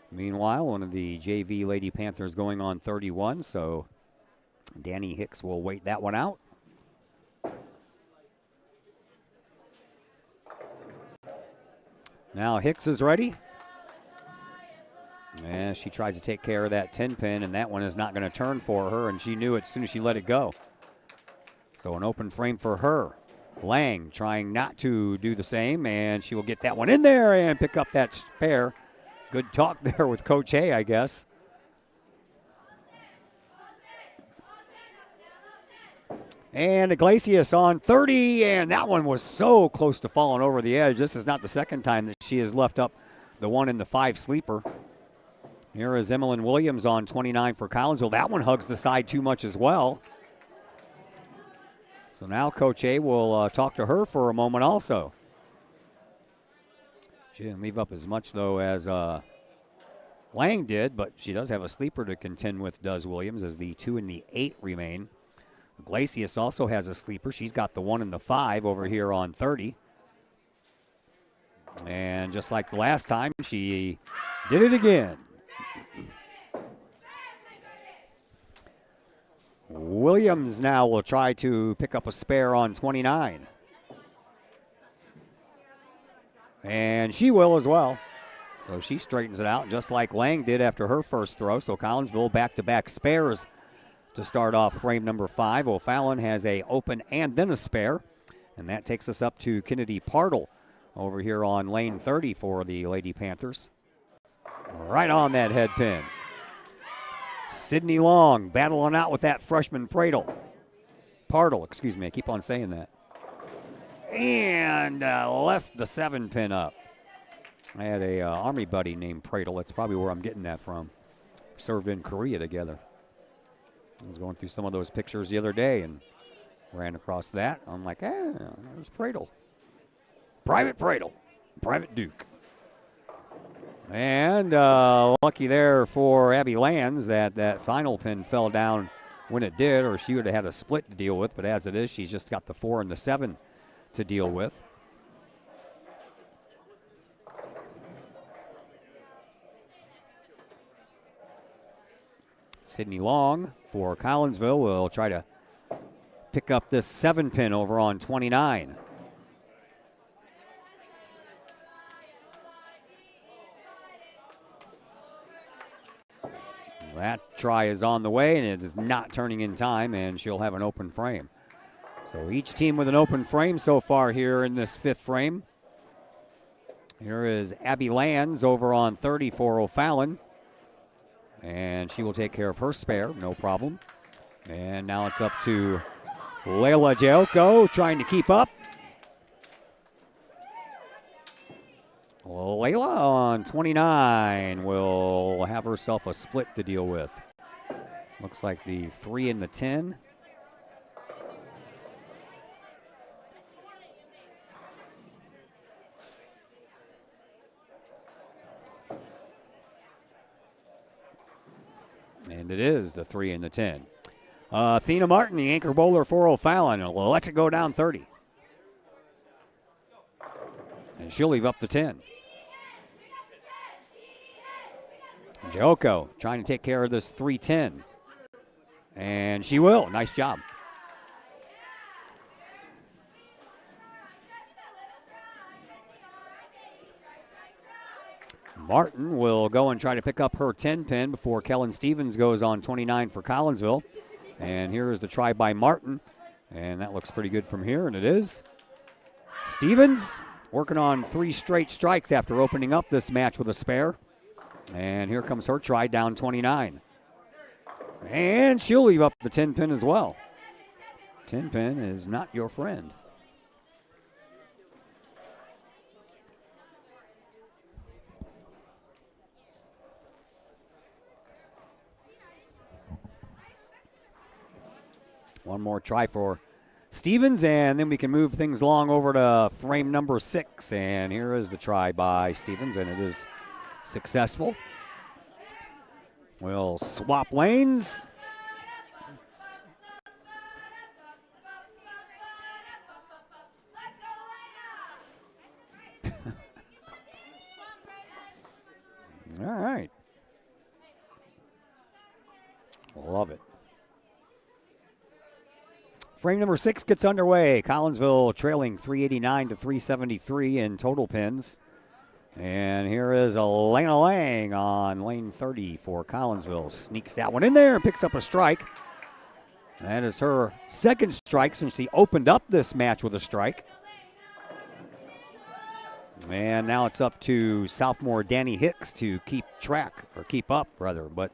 Meanwhile, one of the JV Lady Panthers going on 31, so Danny Hicks will wait that one out. Now Hicks is ready. And she tries to take care of that 10 pin, and that one is not going to turn for her, and she knew it as soon as she let it go. So an open frame for her. Lang trying not to do the same, and she will get that one in there and pick up that spare. Good talk there with Coach Hay, I guess. And Iglesias on 30, and that one was so close to falling over the edge. This is not the second time that she has left up the one in the 5 sleeper. Here is Emmeline Williams on 29 for Collinsville. That one hugs the side too much as well. So now Coach A will talk to her for a moment also. She didn't leave up as much, though, as Lang did, but she does have a sleeper to contend with, does Williams, as the 2 and the 8 remain. Iglesias also has a sleeper. She's got the 1 and the 5 over here on 30. And just like the last time, she did it again. Williams now will try to pick up a spare on 29. And she will as well. So she straightens it out just like Lang did after her first throw. So Collinsville back-to-back spares to start off frame number 5. O'Fallon has a open and then a spare. And that takes us up to Kennedy Partle over here on lane 30 for the Lady Panthers. Right on that head pin. Sydney Long battling out with that freshman Partle, excuse me, I keep on saying that. And left the 7 pin up. I had a Army buddy named Pratel. That's probably where I'm getting that from. Served in Korea together. I was going through some of those pictures the other day and ran across that. I'm like, there's Pratel. Private Pratel. Private Duke. And lucky there for Abby Lands that final pin fell down when it did, or she would have had a split to deal with. But as it is, she's just got the 4 and the 7 to deal with. Sydney Long for Collinsville will try to pick up this 7 pin over on 29. That try is on the way, and it is not turning in time, and she'll have an open frame. So each team with an open frame so far here in this 5th frame. Here is Abby Lands over on 30 for O'Fallon. And she will take care of her spare, no problem. And now it's up to Layla Joko trying to keep up. Layla on 29 will have herself a split to deal with. Looks like the 3 and the 10. And it is the 3 and the 10. Athena Martin, the anchor bowler for O'Fallon, lets it go down 30. And she'll leave up the 10. Joko trying to take care of this 3-10. And she will. Nice job. Martin will go and try to pick up her 10 pin before Kellen Stevens goes on 29 for Collinsville. And here is the try by Martin. And that looks pretty good from here, and it is. Stevens working on 3 straight strikes after opening up this match with a spare. And here comes her try down 29. And she'll leave up the 10 pin as well. 10 pin is not your friend. One more try for Stevens, and then we can move things along over to frame number 6. And here is the try by Stevens, and it is successful. We'll swap lanes. All right. Love it. Frame number 6 gets underway. Collinsville trailing 389 to 373 in total pins. And here is Elena Lang on lane 30 for Collinsville. Sneaks that one in there and picks up a strike. That is her second strike since she opened up this match with a strike. And now it's up to sophomore Danny Hicks to keep up. But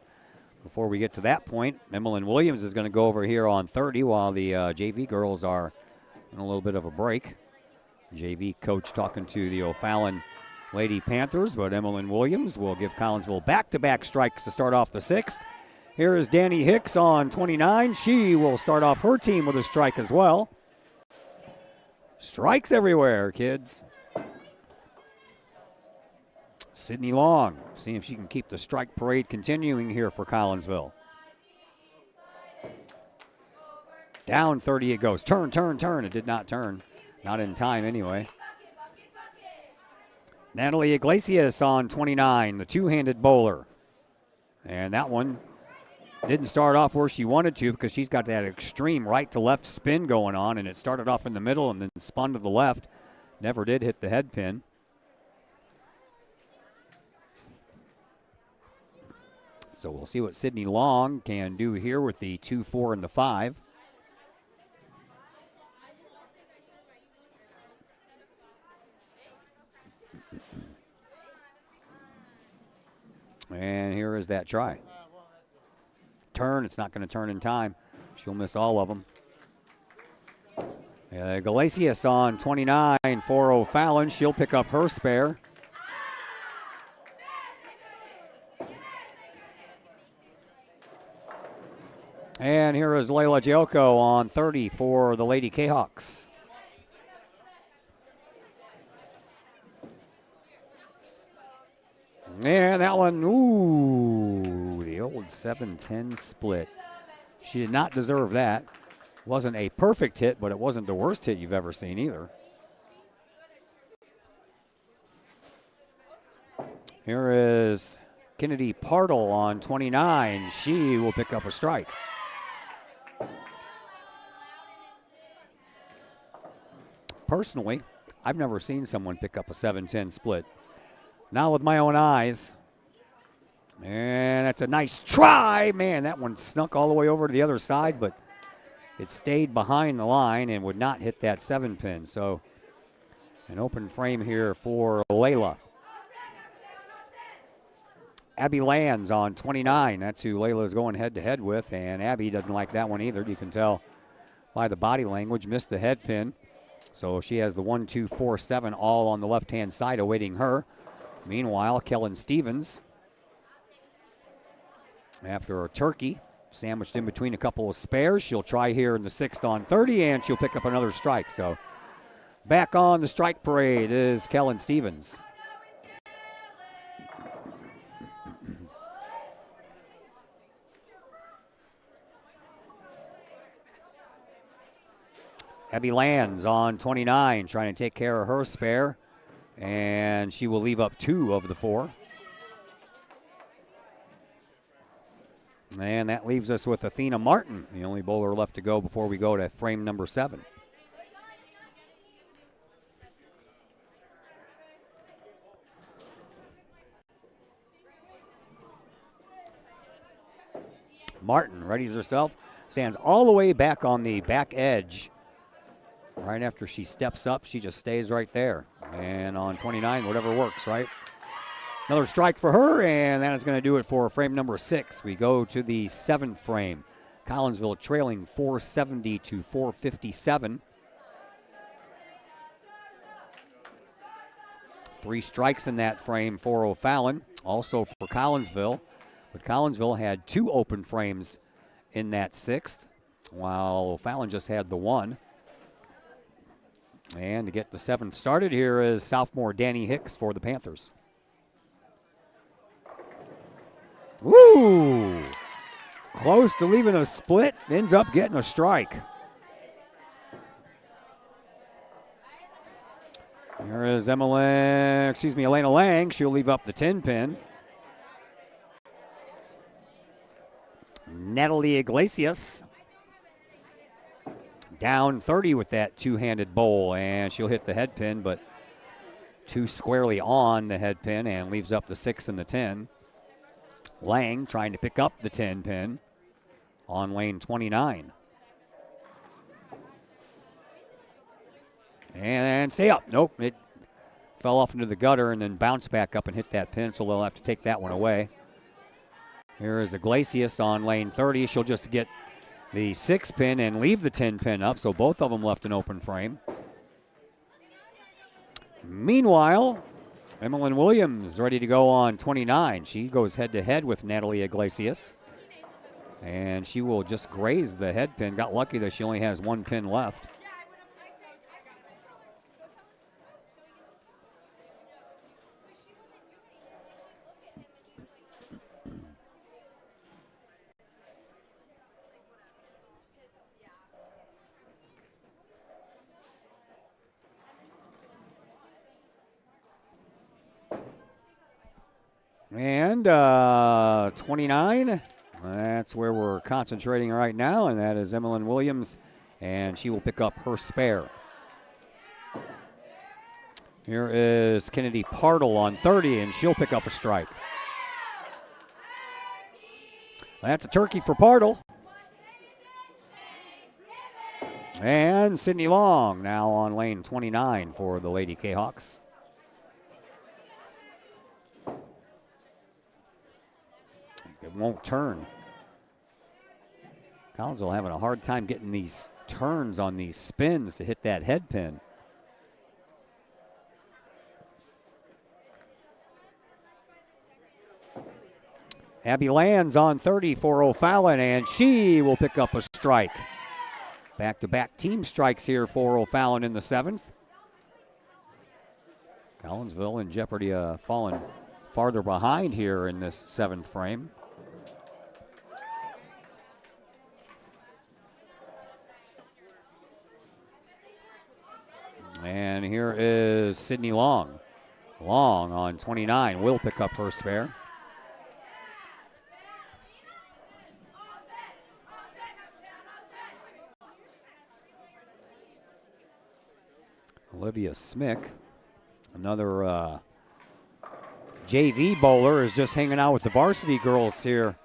before we get to that point, Emmeline Williams is going to go over here on 30 while the JV girls are in a little bit of a break. JV coach talking to the O'Fallon Lady Panthers, but Emmeline Williams will give Collinsville back-to-back strikes to start off the 6th. Here is Danny Hicks on 29. She will start off her team with a strike as well. Strikes everywhere, kids. Sydney Long, seeing if she can keep the strike parade continuing here for Collinsville. Down 30 it goes. Turn. It did not turn. Not in time anyway. Natalie Iglesias on 29, the two-handed bowler. And that one didn't start off where she wanted to because she's got that extreme right-to-left spin going on, and it started off in the middle and then spun to the left. Never did hit the head pin. So we'll see what Sydney Long can do here with the 2, 4, and the 5. And here is that try. Turn, it's not going to turn in time. She'll miss all of them. Galasius on 29 for O'Fallon. She'll pick up her spare. And here is Layla Giocco on 30 for the Lady Kahawks. And that one, ooh, the old 7-10 split. She did not deserve that. Wasn't a perfect hit, but it wasn't the worst hit you've ever seen either. Here is Kennedy Partle on 29. She will pick up a strike. Personally, I've never seen someone pick up a 7-10 split. Now with my own eyes. And that's a nice try. Man, that one snuck all the way over to the other side, but it stayed behind the line and would not hit that 7-pin. So an open frame here for Layla. Abby Lands on 29. That's who Layla's going head-to-head with, and Abby doesn't like that one either. You can tell by the body language, missed the head pin. So she has the 1, 2, 4, 7 all on the left-hand side awaiting her. Meanwhile, Kellen Stevens, after a turkey, sandwiched in between a couple of spares. She'll try here in the 6th on 30, and she'll pick up another strike. So back on the strike parade is Kellen Stevens. Abby Lands on 29, trying to take care of her spare, and she will leave up 2 of the 4. And that leaves us with Athena Martin, the only bowler left to go before we go to frame number 7. Martin readies herself, stands all the way back on the back edge. Right after she steps up, she just stays right there. And on 29, whatever works, right? Another strike for her, and that is going to do it for frame number 6. We go to the 7th frame. Collinsville trailing 470 to 457. 3 strikes in that frame for O'Fallon, also for Collinsville. But Collinsville had 2 open frames in that 6th, while O'Fallon just had the 1. And to get the 7th started, here is sophomore Danny Hicks for the Panthers. Woo! Close to leaving a split, ends up getting a strike. Here is Elena Lang. She'll leave up the 10 pin. Natalie Iglesias down 30 with that two-handed bowl, and she'll hit the head pin, but too squarely on the head pin and leaves up the 6 and the 10. Lang trying to pick up the 10 pin on lane 29. And stay up. Nope, it fell off into the gutter and then bounced back up and hit that pin, so they'll have to take that one away. Here is Iglesias on lane 30. She'll just get the 6 pin and leave the 10 pin up, so both of them left an open frame. Meanwhile, Emmeline Williams ready to go on 29. She goes head-to-head with Natalie Iglesias, and she will just graze the head pin. Got lucky that she only has 1 pin left. And 29, that's where we're concentrating right now, and that is Emmeline Williams, and she will pick up her spare. Here is Kennedy Partle on 30, and she'll pick up a strike. That's a turkey for Partle. And Sydney Long now on lane 29 for the Lady Kahawks. It won't turn. Collinsville having a hard time getting these turns on these spins to hit that head pin. Abby Lands on 30 for O'Fallon, and she will pick up a strike. Back-to-back team strikes here for O'Fallon in the 7th. Collinsville in jeopardy of falling farther behind here in this 7th frame. And here is Sydney Long. Long on 29 will pick up her spare. Olivia Smick, another JV bowler, is just hanging out with the varsity girls here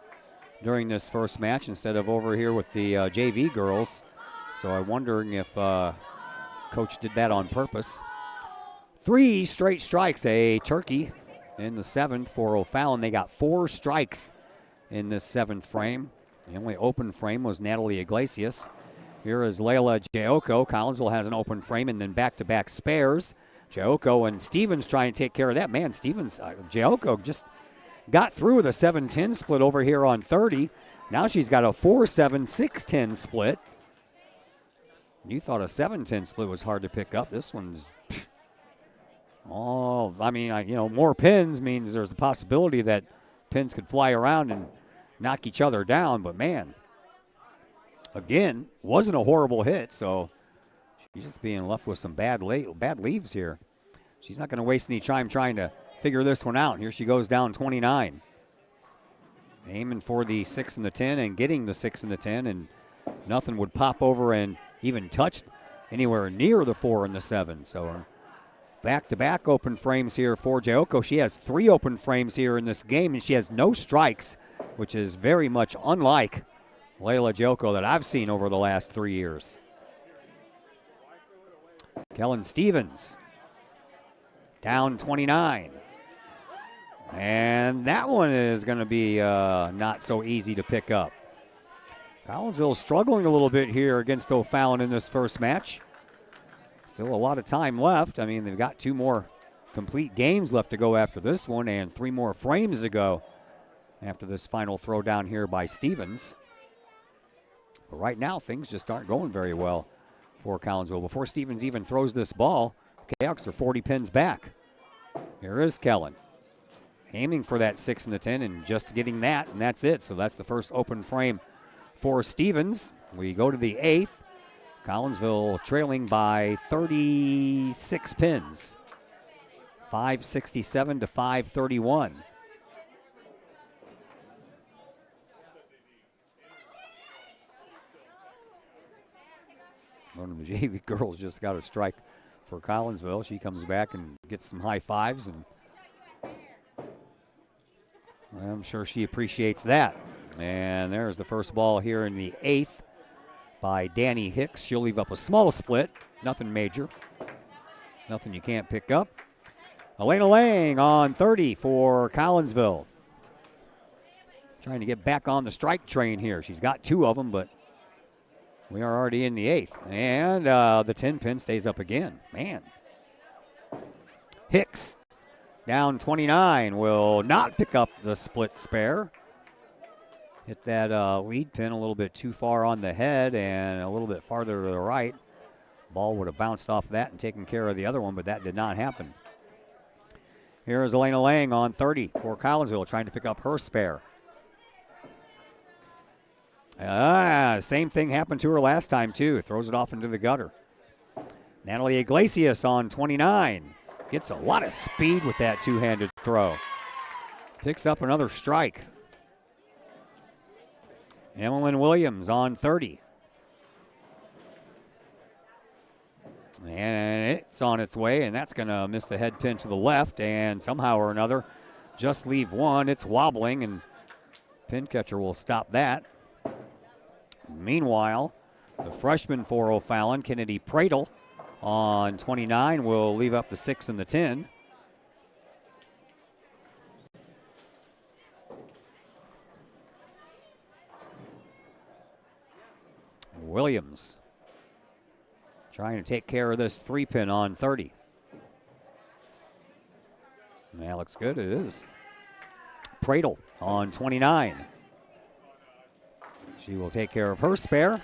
during this first match instead of over here with the JV girls. So I'm wondering if Coach did that on purpose. 3 straight strikes, a turkey in the 7th for O'Fallon. They got 4 strikes in this 7th frame. The only open frame was Natalie Iglesias. Here is Layla Jaoko. Collinsville has an open frame and then back-to-back spares. Jaoko and Stevens trying to take care of that. Man, Stevens, Jaoko just got through with a 7-10 split over here on 30. Now she's got a 4-7, 6-10 split. You thought a 7-10 split was hard to pick up. This one's, more pins means there's a possibility that pins could fly around and knock each other down. But, man, again, wasn't a horrible hit. So she's just being left with some bad leaves here. She's not going to waste any time trying to figure this one out. Here she goes down 29. Aiming for the 6 and the 10 and getting the 6 and the 10, and nothing would pop over and even touch anywhere near the 4 and the 7. So back-to-back open frames here for Jaoko. She has 3 open frames here in this game, and she has no strikes which is very much unlike Layla Joko that I've seen over the last 3 years. Kellen Stevens down 29. And that one is going to be not so easy to pick up. Collinsville struggling a little bit here against O'Fallon in this first match. Still a lot of time left. I mean, they've got 2 more complete games left to go after this one and 3 more frames to go after this final throw down here by Stevens. But right now, things just aren't going very well for Collinsville. Before Stevens even throws this ball, Cahoks are 40 pins back. Here is Kellen, aiming for that 6 and the 10 and just getting that, and that's it. So that's the first open frame for Stevens. We go to the 8th. Collinsville trailing by 36 pins. 567 to 531. One of the JV girls just got a strike for Collinsville. She comes back and gets some high fives, and I'm sure she appreciates that. And there's the first ball here in the 8th by Danny Hicks. She'll leave up a small split. Nothing major. Nothing you can't pick up. Elena Lang on 30 for Collinsville. Trying to get back on the strike train here. She's got 2 of them, but we are already in the 8th. And the 10 pin stays up again. Man. Hicks down 29 will not pick up the split spare. Hit that lead pin a little bit too far on the head and a little bit farther to the right. Ball would have bounced off that and taken care of the other one, but that did not happen. Here is Elena Lang on 30 for Collinsville, trying to pick up her spare. Same thing happened to her last time, too. Throws it off into the gutter. Natalie Iglesias on 29. Gets a lot of speed with that two-handed throw. Picks up another strike. Emmeline Williams on 30. And it's on its way, and that's going to miss the head pin to the left, and somehow or another just leave one. It's wobbling, and pin catcher will stop that. Meanwhile, the freshman for O'Fallon, Kennedy Pradle, on 29 will leave up the 6 and the 10. Williams trying to take care of this 3-pin on 30. And that looks good. It is. Pradle on 29. She will take care of her spare.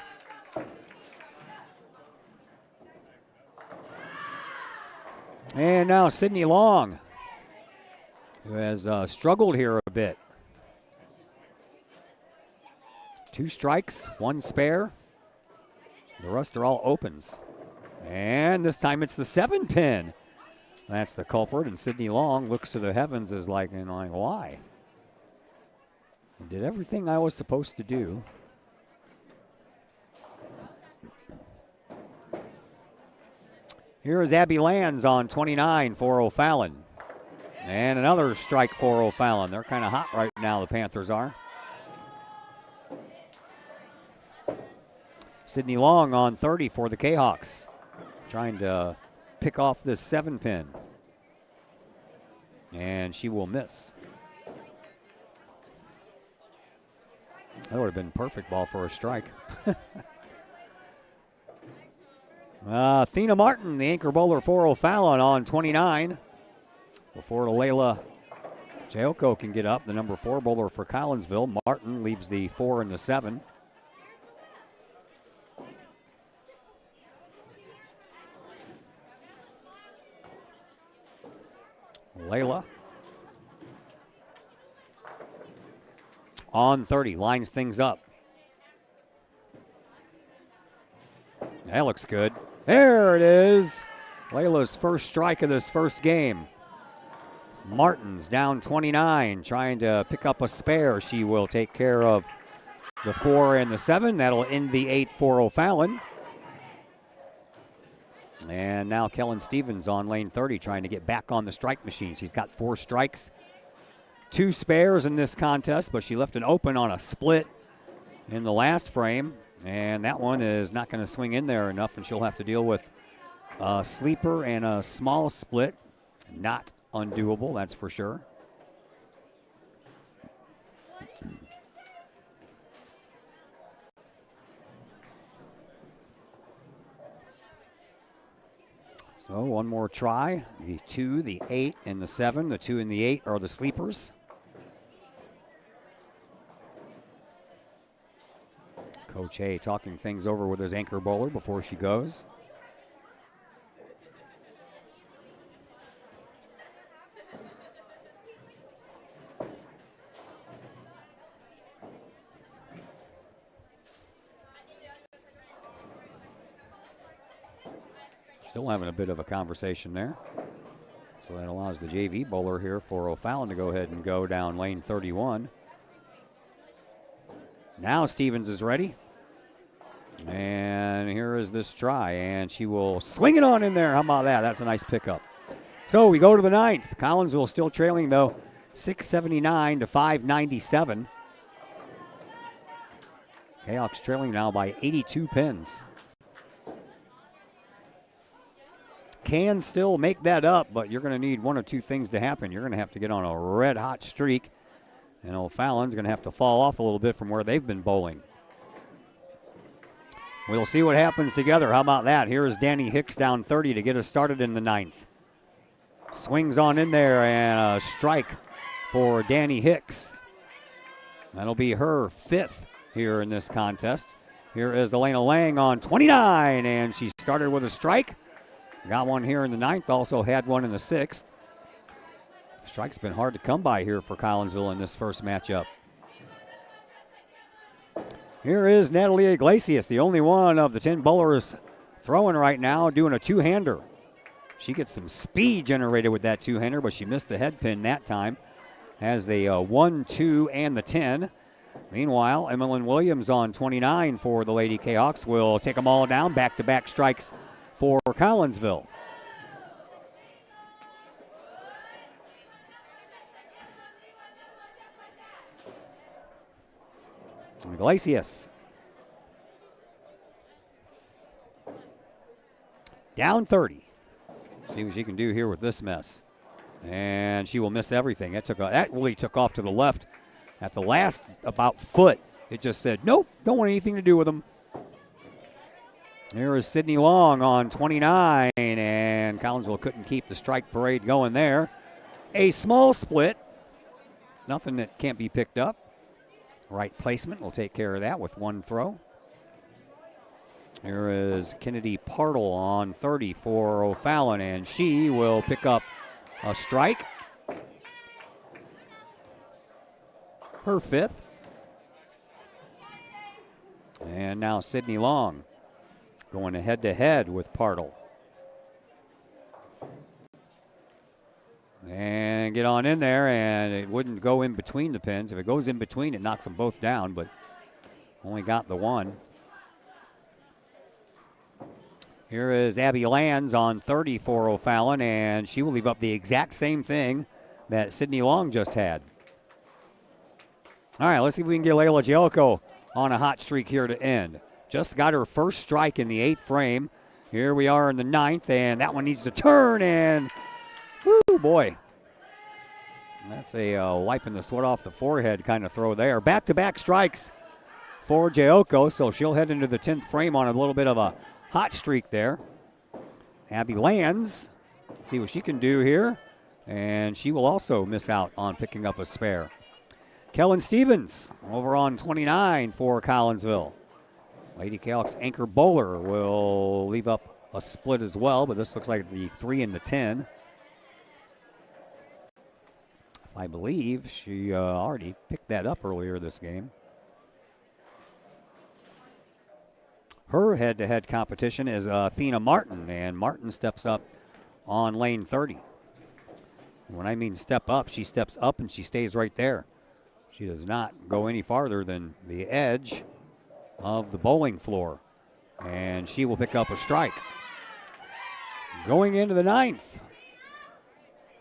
And now Sydney Long, who has struggled here a bit. 2 strikes, 1 spare. The rest are all opens. And this time it's the 7-pin. That's the culprit, and Sydney Long looks to the heavens as like, why? I did everything I was supposed to do. Here is Abby Lands on 29 for O'Fallon. And another strike for O'Fallon. They're kind of hot right now, the Panthers are. Sydney Long on 30 for the Kahawks. Trying to pick off this 7-pin. And she will miss. That would have been perfect ball for a strike. Athena Martin, the anchor bowler for O'Fallon on 29. Before Layla Jayoko can get up, the number 4 bowler for Collinsville. Martin leaves the 4 and the 7. Layla on 30, lines things up. That looks good. There it is. Layla's first strike of this first game. Martin's down 29, trying to pick up a spare. She will take care of the 4 and the 7. That'll end the 8th for O'Fallon. And now Kellen Stevens on lane 30, trying to get back on the strike machine. She's got 4 strikes, 2 spares in this contest, but she left an open on a split in the last frame, and that one is not going to swing in there enough, and she'll have to deal with a sleeper and a small split. Not undoable, that's for sure. So one more try. The 2, the 8, and the 7. The 2 and the 8 are the sleepers. Coach Hay talking things over with his anchor bowler before she goes. Still having a bit of a conversation there. So that allows the JV bowler here for O'Fallon to go ahead and go down lane 31. Now Stevens is ready. And here is this try, and she will swing it on in there. How about that? That's a nice pickup. So we go to the 9th. Collinsville still trailing, though, 679 to 597. Kahok's trailing now by 82 pins. Can still make that up, but you're going to need one or two things to happen. You're going to have to get on a red-hot streak, and O'Fallon's going to have to fall off a little bit from where they've been bowling. We'll see what happens together. How about that? Here is Danny Hicks down 30 to get us started in the 9th. Swings on in there, and a strike for Danny Hicks. That'll be her 5th here in this contest. Here is Elena Lang on 29, and she started with a strike. Got one here in the 9th, also had one in the 6th. Strike's been hard to come by here for Collinsville in this first matchup. Here is Natalie Iglesias, the only one of the 10 bowlers throwing right now, doing a two-hander. She gets some speed generated with that two-hander, but she missed the head pin that time. Has the 1, 2, and the 10. Meanwhile, Emmeline Williams on 29 for the Lady Kahawks will take them all down. Back-to-back strikes for Collinsville. Iglesias. Down 30. See what she can do here with this mess. And she will miss everything. That really took off to the left at the last about foot. It just said, nope, don't want anything to do with them. There is Sydney Long on 29, and Collinsville couldn't keep the strike parade going there. A small split. Nothing that can't be picked up. Right placement will take care of that with one throw. Here is Kennedy Partle on 30 for O'Fallon, and she will pick up a strike. Her 5th. And now Sydney Long going head-to-head with Partle. And get on in there, and it wouldn't go in between the pins. If it goes in between, it knocks them both down, but only got the one. Here is Abby Lands on 30 for O'Fallon, and she will leave up the exact same thing that Sydney Long just had. All right, let's see if we can get Layla Jellico on a hot streak here to end. Just got her first strike in the 8th frame. Here we are in the 9th, and that one needs to turn, and whoo, boy. That's a wiping the sweat off the forehead kind of throw there. Back-to-back strikes for Jellico, so she'll head into the 10th frame on a little bit of a hot streak there. Abby Lands, see what she can do here, and she will also miss out on picking up a spare. Kellen Stevens over on 29 for Collinsville. Lady Kahawk's anchor bowler will leave up a split as well, but this looks like the 3 and the 10. I believe she already picked that up earlier this game. Her head-to-head competition is Athena Martin, and Martin steps up on lane 30. And when I mean step up, she steps up and she stays right there. She does not go any farther than the edge of the bowling floor, and she will pick up a strike. Going into the 9th,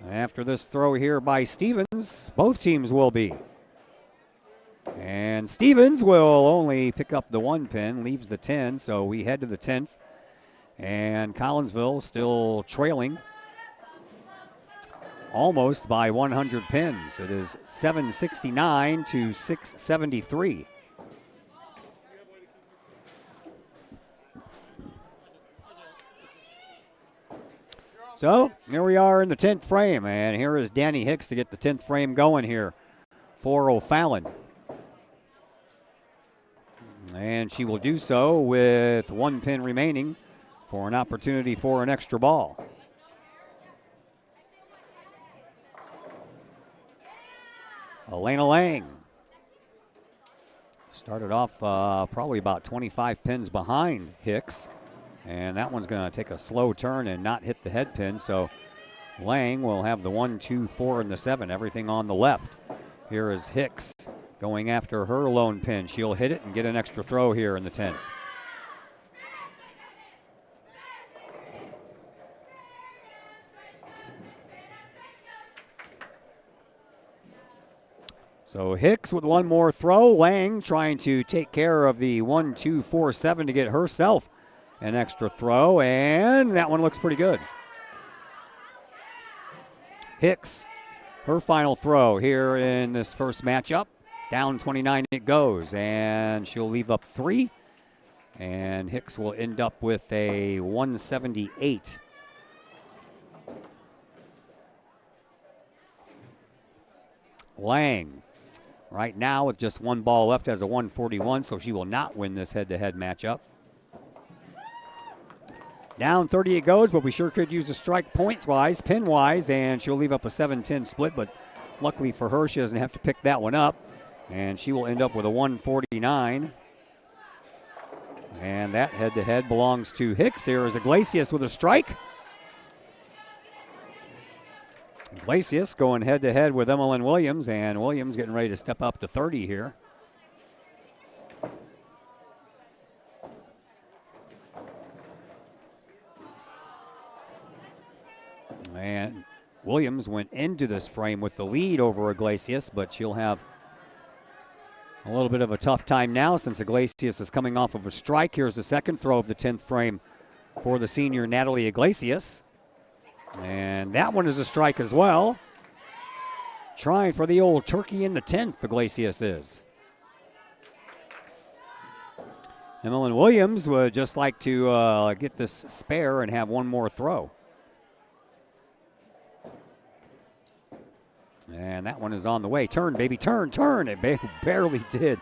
After this throw here by Stevens, both teams will be. And Stevens will only pick up the 1 pin, leaves the 10, so we head to the 10th. And Collinsville still trailing almost by 100 pins. It is 769 to 673. So here we are in the 10th frame, and here is Danny Hicks to get the 10th frame going here for O'Fallon. And she will do so with 1 pin remaining for an opportunity for an extra ball. Elena Lang started off probably about 25 pins behind Hicks. And that one's going to take a slow turn and not hit the head pin. So Lang will have the 1, 2, 4, and the 7, everything on the left. Here is Hicks going after her lone pin. She'll hit it and get an extra throw here in the 10th. So Hicks with 1 more throw. Lang trying to take care of the 1, 2, 4, 7 to get herself an extra throw, and that one looks pretty good. Hicks, her final throw here in this first matchup. Down 29 it goes, and she'll leave up 3. And Hicks will end up with a 178. Lang, right now with just 1 ball left, has a 141, so she will not win this head-to-head matchup. Down 30 it goes, but we sure could use a strike points-wise, pin-wise, and she'll leave up a 7-10 split, but luckily for her, she doesn't have to pick that one up, and she will end up with a 149. And that head-to-head belongs to Hicks. Here is Iglesias with a strike. Iglesias going head-to-head with Emmeline Williams, and Williams getting ready to step up to 30 here. And Williams went into this frame with the lead over Iglesias, but she'll have a little bit of a tough time now since Iglesias is coming off of a strike. Here's the second throw of the 10th frame for the senior Natalie Iglesias. And that one is a strike as well. Trying for the old turkey in the 10th, Iglesias is. Emmeline Williams would just like to get this spare and have 1 more throw. And that one is on the way. Turn, baby, turn, turn. It barely did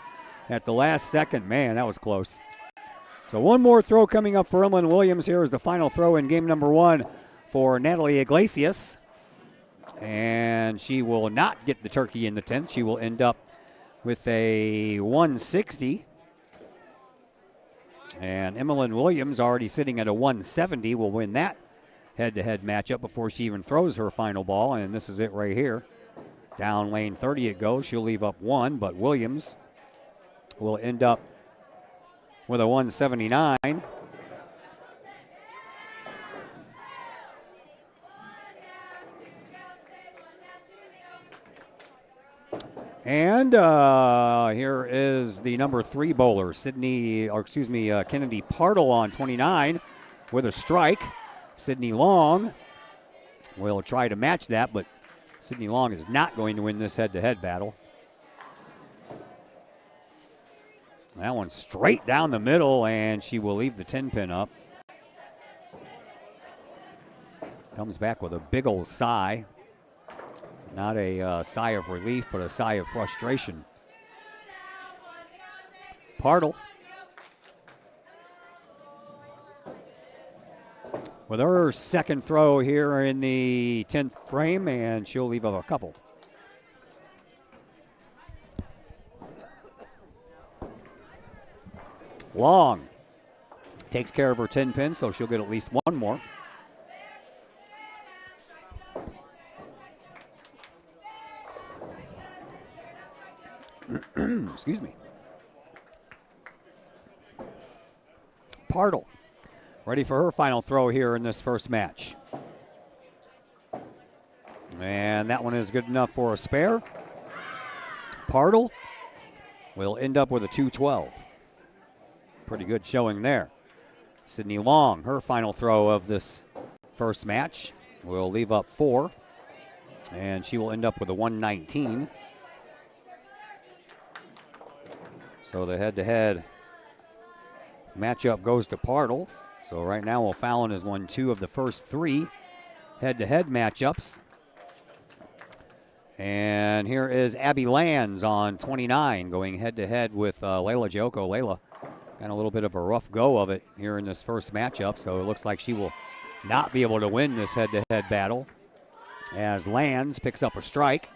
at the last second. Man, that was close. So 1 more throw coming up for Emmeline Williams. Here is the final throw in game number 1 for Natalie Iglesias. And she will not get the turkey in the 10th. She will end up with a 160. And Emmeline Williams, already sitting at a 170, will win that head-to-head matchup before she even throws her final ball. And this is it right here. Down lane 30 it goes. She'll leave up 1, but Williams will end up with a 179. And here is the number 3 bowler, Kennedy Partle on 29 with a strike. Sydney Long will try to match that, but Sydney Long is not going to win this head-to-head battle. That one straight down the middle, and she will leave the 10 pin up. Comes back with a big old sigh. Not a sigh of relief, but a sigh of frustration. Partle with her second throw here in the 10th frame, and she'll leave up a couple. Long takes care of her 10 pin, so she'll get at least 1 more. Excuse me. Partle ready for her final throw here in this first match. And that one is good enough for a spare. Partle will end up with a 212. Pretty good showing there. Sydney Long, her final throw of this first match, will leave up 4. And she will end up with a 119. So the head-to-head matchup goes to Partle. So right now O'Fallon has won 2 of the first 3 head-to-head matchups. And here is Abby Lands on 29 going head-to-head with Layla Joko. Layla got a little bit of a rough go of it here in this first matchup, so it looks like she will not be able to win this head-to-head battle as Lands picks up a strike.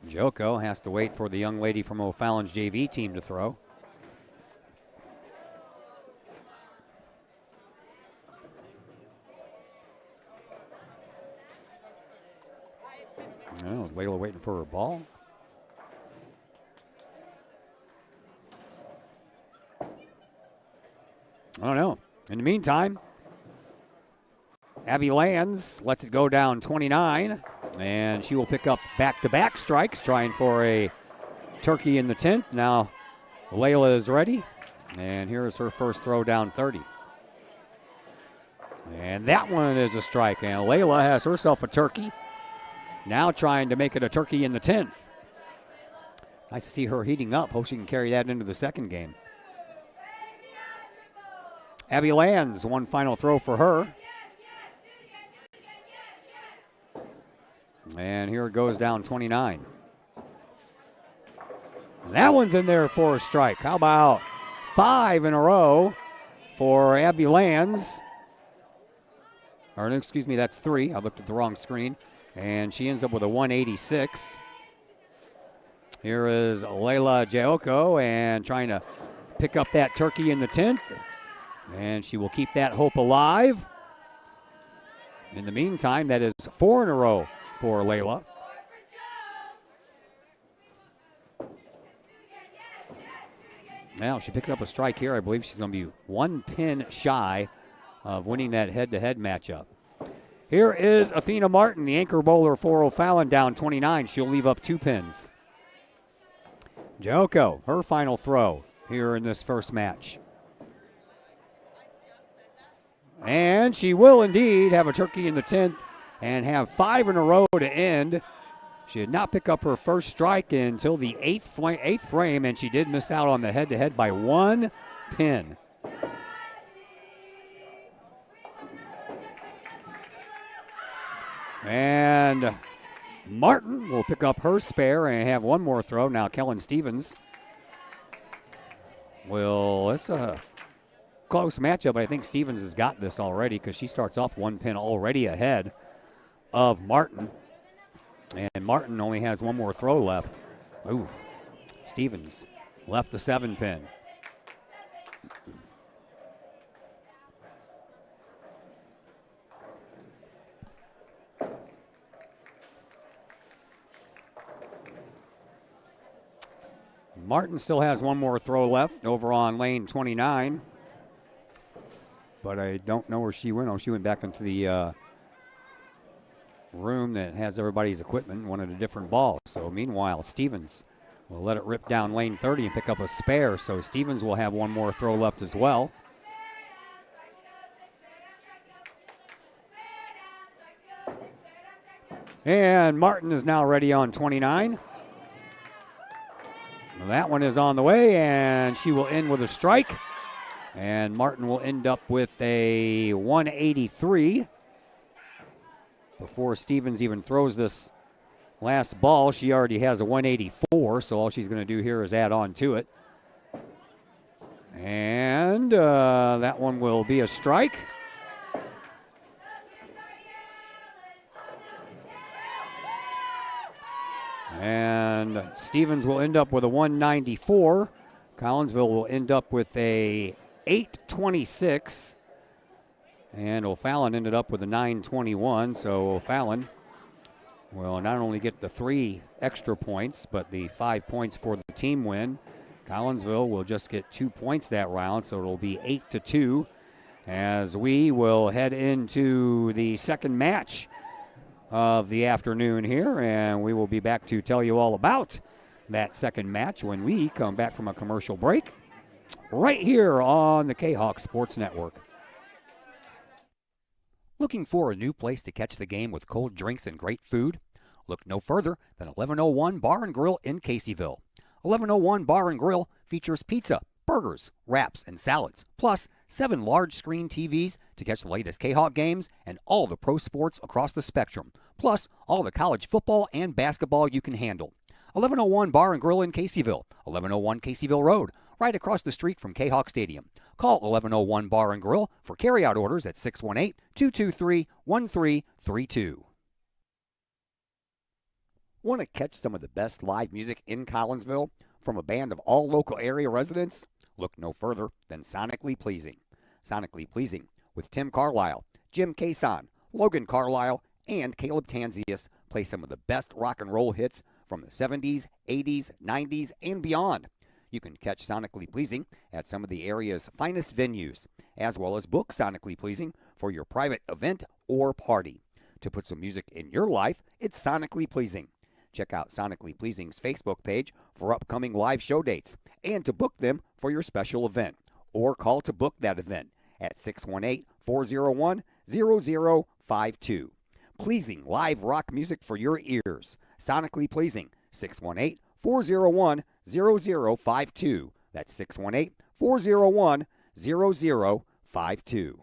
Joko has to wait for the young lady from O'Fallon's JV team to throw. Oh, is Layla waiting for her ball? I don't know. In the meantime, Abby Lands lets it go down 29, and she will pick up back-to-back strikes, trying for a turkey in the 10th. Now Layla is ready, and here is her first throw down 30. And that one is a strike, and Layla has herself a turkey. Now trying to make it a turkey in the 10th. Nice to see her heating up. Hope she can carry that into the second game. Abby Lands, one final throw for her. And here it goes down 29. And that one's in there for a strike. How about 5 in a row for Abby Lands? Or excuse me, that's 3. I looked at the wrong screen. And she ends up with a 186. Here is Layla Joko and trying to pick up that turkey in the 10th. And she will keep that hope alive. In the meantime, that is 4 in a row for Layla. Now she picks up a strike here. I believe she's going to be 1 pin shy of winning that head-to-head matchup. Here is Athena Martin, the anchor bowler for O'Fallon, down 29. She'll leave up 2 pins. Joko, her final throw here in this first match. And she will indeed have a turkey in the 10th and have 5 in a row to end. She did not pick up her first strike until the 8th frame, and she did miss out on the head-to-head by 1 pin. And Martin will pick up her spare and have one more throw. Now Kellen Stevens will, it's a close matchup. I think Stevens has got this already because she starts off 1 pin already ahead of Martin. And Martin only has 1 more throw left. Ooh, Stevens left the 7 pin. Martin still has 1 more throw left over on lane 29. But I don't know where she went. Oh, she went back into the room that has everybody's equipment and wanted a different ball. So meanwhile, Stevens will let it rip down lane 30 and pick up a spare. So Stevens will have 1 more throw left as well. And Martin is now ready on 29. That one is on the way, and she will end with a strike. And Martin will end up with a 183. Before Stevens even throws this last ball, she already has a 184, so all she's going to do here is add on to it. And that one will be a strike. And Stevens will end up with a 194. Collinsville will end up with a 826. And O'Fallon ended up with a 921. So O'Fallon will not only get the 3 extra points, but the 5 points for the team win. Collinsville will just get 2 points that round, so it'll be 8-2. as we will head into the second match of the afternoon here, and we will be back to tell you all about that second match when we come back from a commercial break right here on the Kahok Sports Network. Looking for a new place to catch the game with cold drinks and great food? Look no further than 1101 Bar and Grill in Caseyville. 1101 Bar and Grill features pizza, burgers, wraps, and salads, plus 7 large screen TVs to catch the latest Kahawk games and all the pro sports across the spectrum, plus all the college football and basketball you can handle. 1101 Bar and Grill in Caseyville, 1101 Caseyville Road, right across the street from Kahawk Stadium. Call 1101 Bar and Grill for carryout orders at 618-223-1332. Want to catch some of the best live music in Collinsville from a band of all local area residents? Look no further than Sonically Pleasing. Sonically Pleasing with Tim Carlisle, Jim Cason, Logan Carlisle, and Caleb Tanzius play some of the best rock and roll hits from the 70s, 80s, 90s, and beyond. You can catch Sonically Pleasing at some of the area's finest venues, as well as book Sonically Pleasing for your private event or party. To put some music in your life, it's Sonically Pleasing. Check out Sonically Pleasing's Facebook page for upcoming live show dates and to book them for your special event, or call to book that event at 618-401-0052. Pleasing live rock music for your ears. Sonically Pleasing, 618-401-0052. That's 618-401-0052.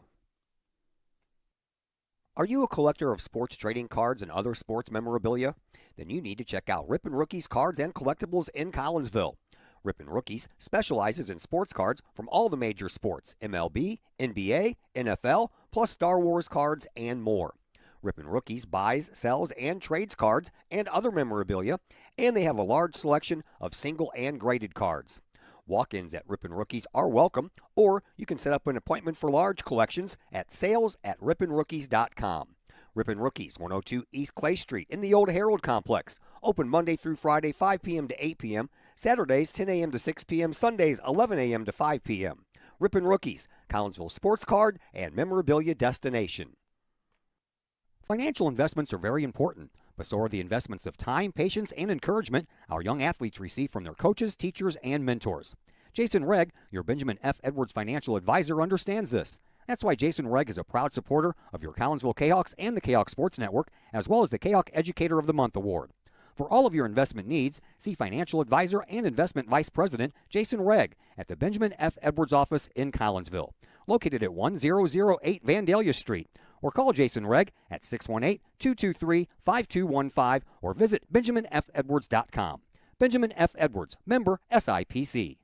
Are you a collector of sports trading cards and other sports memorabilia? Then you need to check out Rippin' Rookies Cards and Collectibles in Collinsville. Rippin' Rookies specializes in sports cards from all the major sports, MLB, NBA, NFL, plus Star Wars cards and more. Rippin' Rookies buys, sells, and trades cards and other memorabilia, and they have a large selection of single and graded cards. Walk-ins at Rippin' Rookies are welcome, or you can set up an appointment for large collections at sales@rippinrookies.com. Rippin' Rookies, 102 East Clay Street in the Old Herald Complex. Open Monday through Friday, 5 p.m. to 8 p.m., Saturdays, 10 a.m. to 6 p.m., Sundays, 11 a.m. to 5 p.m. Rippin' Rookies, Collinsville sports card and memorabilia destination. Financial investments are very important, but so are the investments of time, patience, and encouragement our young athletes receive from their coaches, teachers, and mentors. Jason Regg, your Benjamin F. Edwards financial advisor, understands this. That's why Jason Regg is a proud supporter of your Collinsville Kahawks and the Kahawk Sports Network, as well as the Kahawk Educator of the Month Award. For all of your investment needs, see financial advisor and investment vice president Jason Regg at the Benjamin F. Edwards office in Collinsville, located at 1008 Vandalia Street, or call Jason Regg at 618-223-5215 or visit benjaminfedwards.com. Benjamin F. Edwards, member SIPC.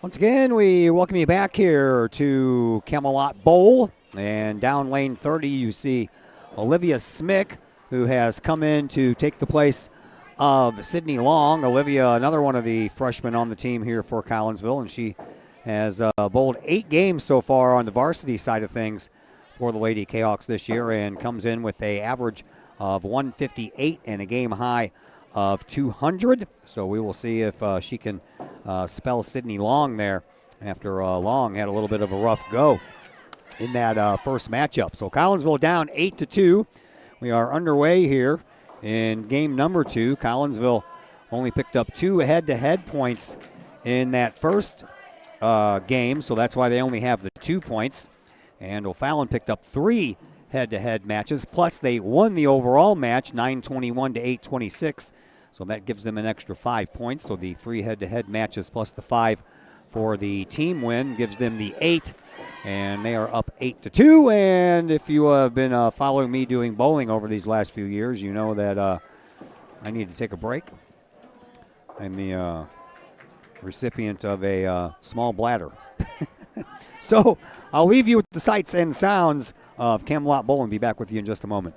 Once again, we welcome you back here to Camelot Bowl. And down lane 30, you see Olivia Smick, who has come in to take the place of Sydney Long. Olivia, another one of the freshmen on the team here for Collinsville, and she has bowled 8 games so far on the varsity side of things for the Lady Kahawks this year, and comes in with an average of 158 and a game high of 200. So we will see if she can spell Sydney Long there after Long had a little bit of a rough go in that first matchup. So Collinsville down 8-2. We are underway here in game number 2. Collinsville only picked up 2 head-to-head points in that first game, so that's why they only have the 2 points. And O'Fallon picked up 3 head-to-head matches, plus they won the overall match 9-21 to 8-26, so that gives them an extra 5 points. So the 3 head-to-head matches plus the 5 for the team win gives them the 8, and they are up 8-2. And if you have been following me doing bowling over these last few years, you know that I need to take a break. I'm the recipient of a small bladder. So I'll leave you with the sights and sounds of Camelot Bowl and be back with you in just a moment.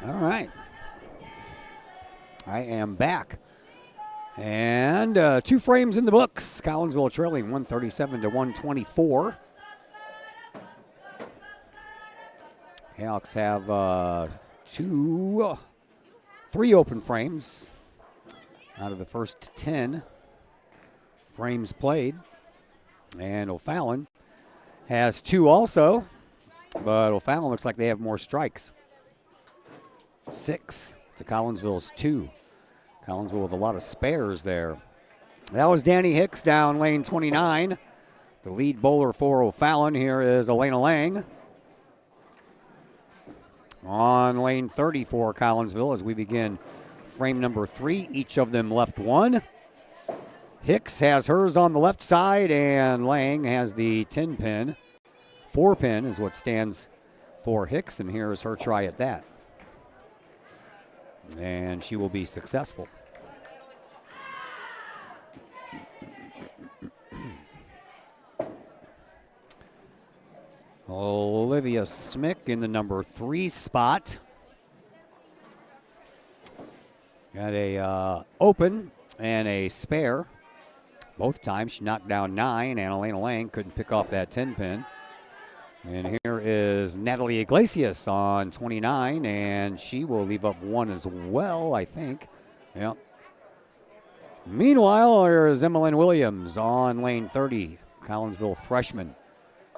All right. I am back. And 2 frames in the books. Collinsville trailing 137 to 124. Cahoks have 3 open frames out of the first 10 frames played. And O'Fallon has 2 also, but O'Fallon looks like they have more strikes. 6 to Collinsville's 2. Collinsville with a lot of spares there. That was Danny Hicks down lane 29. The lead bowler for O'Fallon here is Elena Lang. On lane 30 for Collinsville as we begin frame number 3. Each of them left 1. Hicks has hers on the left side, and Lang has the 10-pin. 4-pin is what stands for Hicks, and here's her try at that. And she will be successful. Olivia Smick in the number 3 spot. Got a open and a spare. Both times she knocked down 9, and Elena Lang couldn't pick off that 10-pin. And here is Natalie Iglesias on 29, and she will leave up 1 as well, I think. Yep. Meanwhile, there is Emmeline Williams on lane 30, Collinsville freshman.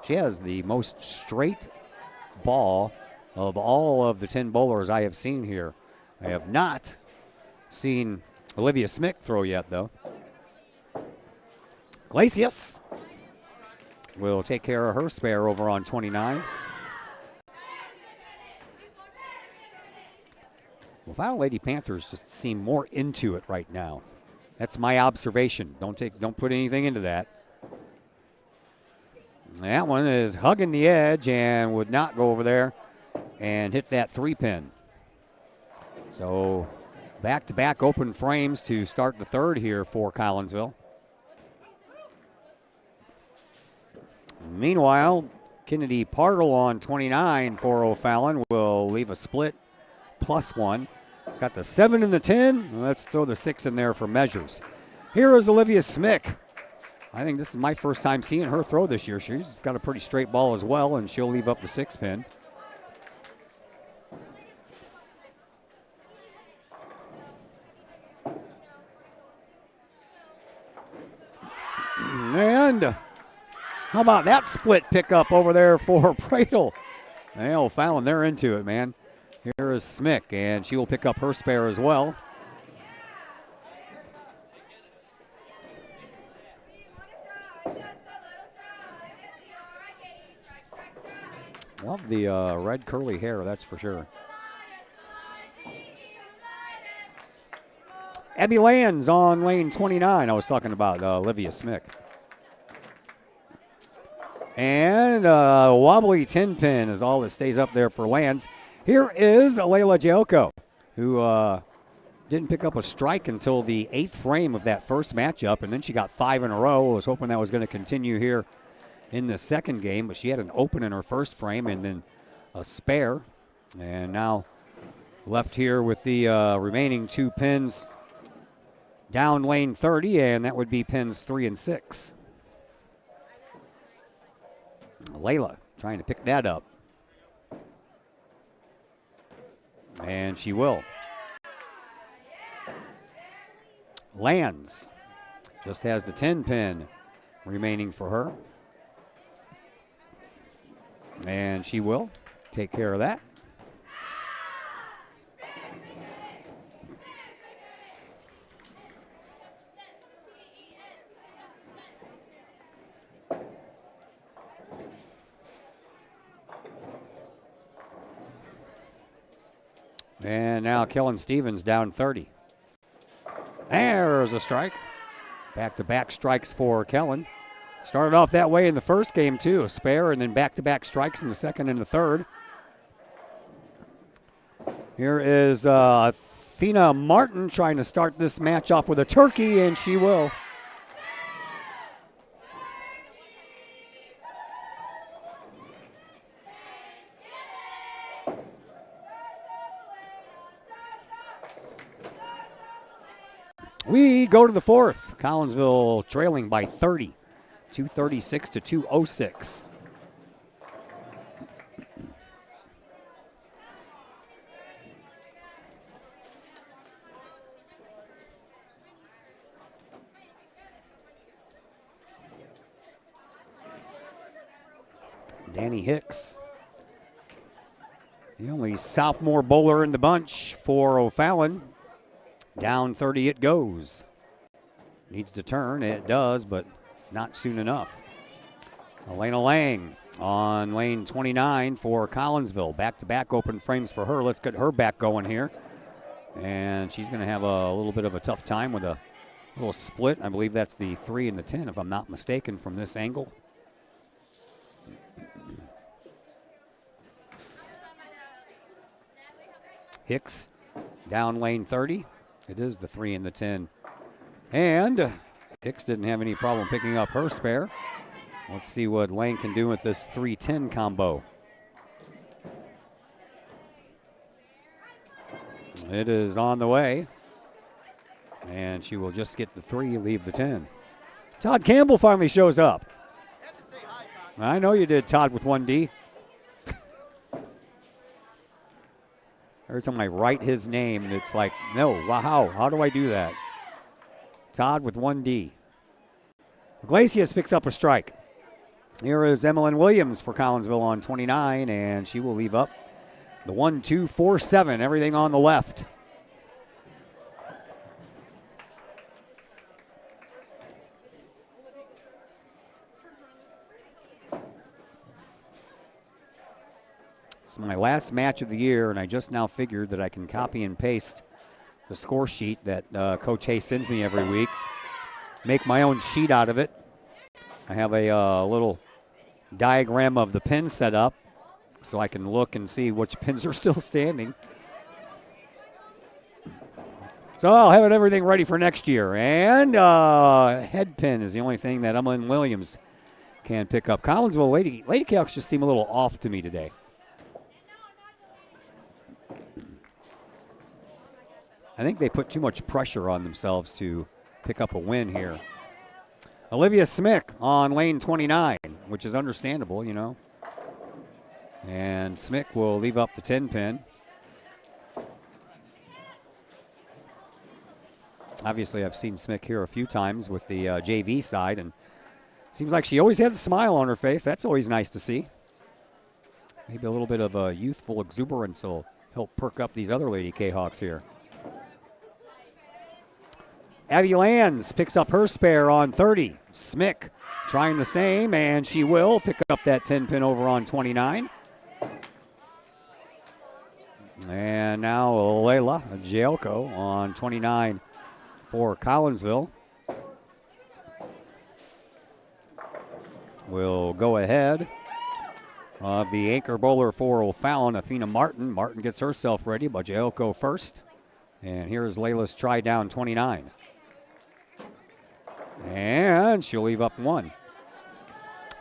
She has the most straight ball of all of the 10 bowlers I have seen here. I have not seen Olivia Smick throw yet, though. Iglesias will take care of her spare over on 29. Well, Foul Lady Panthers just seem more into it right now. That's my observation. Don't put anything into that. That one is hugging the edge and would not go over there and hit that 3-pin. So Back-to-back open frames to start the third here for Collinsville. Meanwhile, Kennedy Partle on 29 for O'Fallon will leave a split +1. Got the 7 and the 10. Let's throw the 6 in there for measures. Here is Olivia Smick. I think this is my first time seeing her throw this year. She's got a pretty straight ball as well, and she'll leave up the 6 pin. And how about that split pickup over there for Pradle? Hey, O'Fallon, they're into it, man. Here is Smick, and she will pick up her spare as well. Love the red curly hair, that's for sure. Abby Lands on lane 29. I was talking about Olivia Smick. And wobbly 10 pin is all that stays up there for Lands. Here is Layla Jalko, who didn't pick up a strike until the 8th frame of that first matchup, and then she got 5 in a row. I was hoping that was going to continue here in the second game, but she had an open in her first frame and then a spare. And now left here with the remaining 2 pins down lane 30, and that would be pins 3 and 6. Layla trying to pick that up. And she will. Lands just has the 10 pin remaining for her. And she will take care of that. And now Kellen Stevens down 30. There's a strike. Back-to-back strikes for Kellen. Started off that way in the first game, too. A spare and then back-to-back strikes in the second and the third. Here is Athena Martin trying to start this match off with a turkey, and she will. We go to the fourth. Collinsville trailing by 30, 236 to 206. Danny Hicks, the only sophomore bowler in the bunch for O'Fallon. Down 30 it goes. Needs to turn, it does, but not soon enough. Elena Lang on lane 29 for Collinsville. Back-to-back open frames for her. Let's get her back going here. And she's going to have a little bit of a tough time with a little split. I believe that's the 3 and the 10, if I'm not mistaken, from this angle. Hicks down lane 30. It is the 3 and the 10. And Hicks didn't have any problem picking up her spare. Let's see what Lang can do with this 3-10 combo. It is on the way. And she will just get the 3, leave the 10. Todd Campbell finally shows up. I know you did, Todd, with 1D. Every time I write his name, it's like, no, wow, how do I do that? Todd with 1D. Iglesias picks up a strike. Here is Emmeline Williams for Collinsville on 29, and she will leave up the 1-2-4-7, everything on the left. It's my last match of the year, and I just now figured that I can copy and paste the score sheet that Coach Hay sends me every week. Make my own sheet out of it. I have a little diagram of the pin set up so I can look and see which pins are still standing. So I'll have everything ready for next year. And head pin is the only thing that Emlyn Williams can pick up. Collinsville Lady Cayhawks just seem a little off to me today. I think they put too much pressure on themselves to pick up a win here. Olivia Smick on lane 29, which is understandable, you know. And Smick will leave up the 10 pin. Obviously, I've seen Smick here a few times with the JV side, and seems like she always has a smile on her face. That's always nice to see. Maybe a little bit of a youthful exuberance will help perk up these other Lady Cayhawks here. Abby Lands picks up her spare on 30. Smick trying the same, and she will pick up that 10 pin over on 29. And now Layla Gielko on 29 for Collinsville. Will go ahead of the anchor bowler for O'Fallon, Athena Martin. Martin gets herself ready, but Gielko first. And here's Layla's try down 29. And she'll leave up one.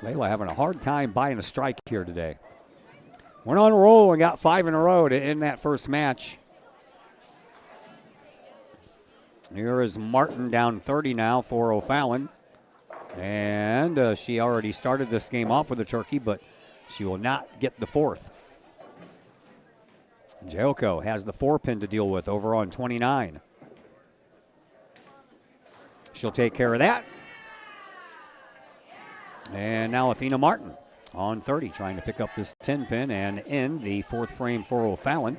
Layla having a hard time buying a strike here today. Went on a roll and got 5 in a row to end that first match. Here is Martin down 30 now for O'Fallon. And she already started this game off with a turkey, but she will not get the fourth. Gielko has the 4 pin to deal with over on 29. She'll take care of that. And now Athena Martin on 30, trying to pick up this 10 pin and end the 4th frame for O'Fallon.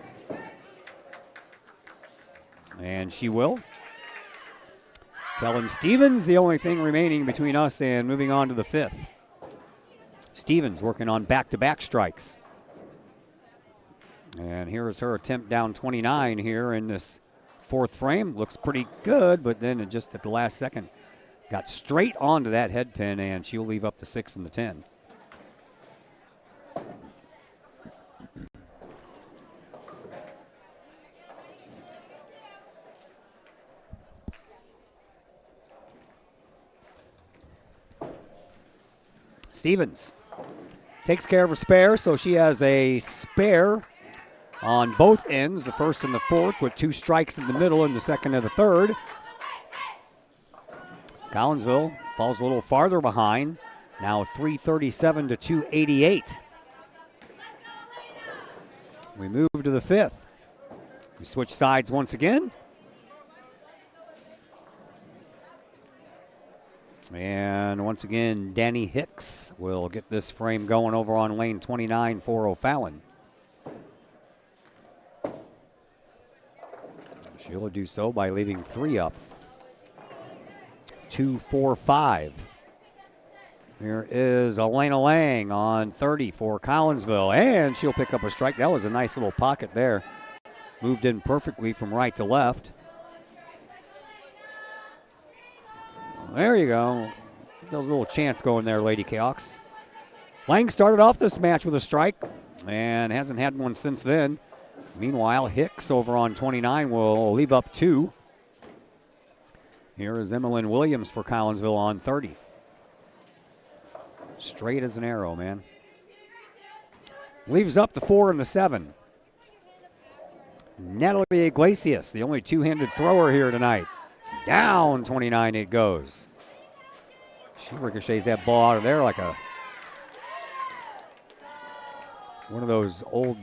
And she will. Kellen Stevens, the only thing remaining between us and moving on to the 5th. Stevens working on back-to-back strikes. And here is her attempt down 29 here in this 4th frame. Looks pretty good, but then just at the last second got straight onto that head pin, and she'll leave up the 6 and the 10. Stevens takes care of her spare, so she has a spare on both ends, the 1st and the 4th, with 2 strikes in the middle and the 2nd and the 3rd. Collinsville falls a little farther behind, now 337 to 288. We move to the 5th. We switch sides once again. And once again, Danny Hicks will get this frame going over on lane 29 for O'Fallon. She'll do so by leaving 3 up. 2, 4, 5. Here is Elena Lang on 30 for Collinsville, and she'll pick up a strike. That was a nice little pocket there. Moved in perfectly from right to left. There you go. That was a little chance going there, Lady Cayhawks. Lang started off this match with a strike and hasn't had one since then. Meanwhile, Hicks over on 29 will leave up 2. Here is Emmeline Williams for Collinsville on 30. Straight as an arrow, man. Leaves up the 4 and the 7. Natalie Iglesias, the only two-handed thrower here tonight. Down 29 it goes. She ricochets that ball out of there like one of those old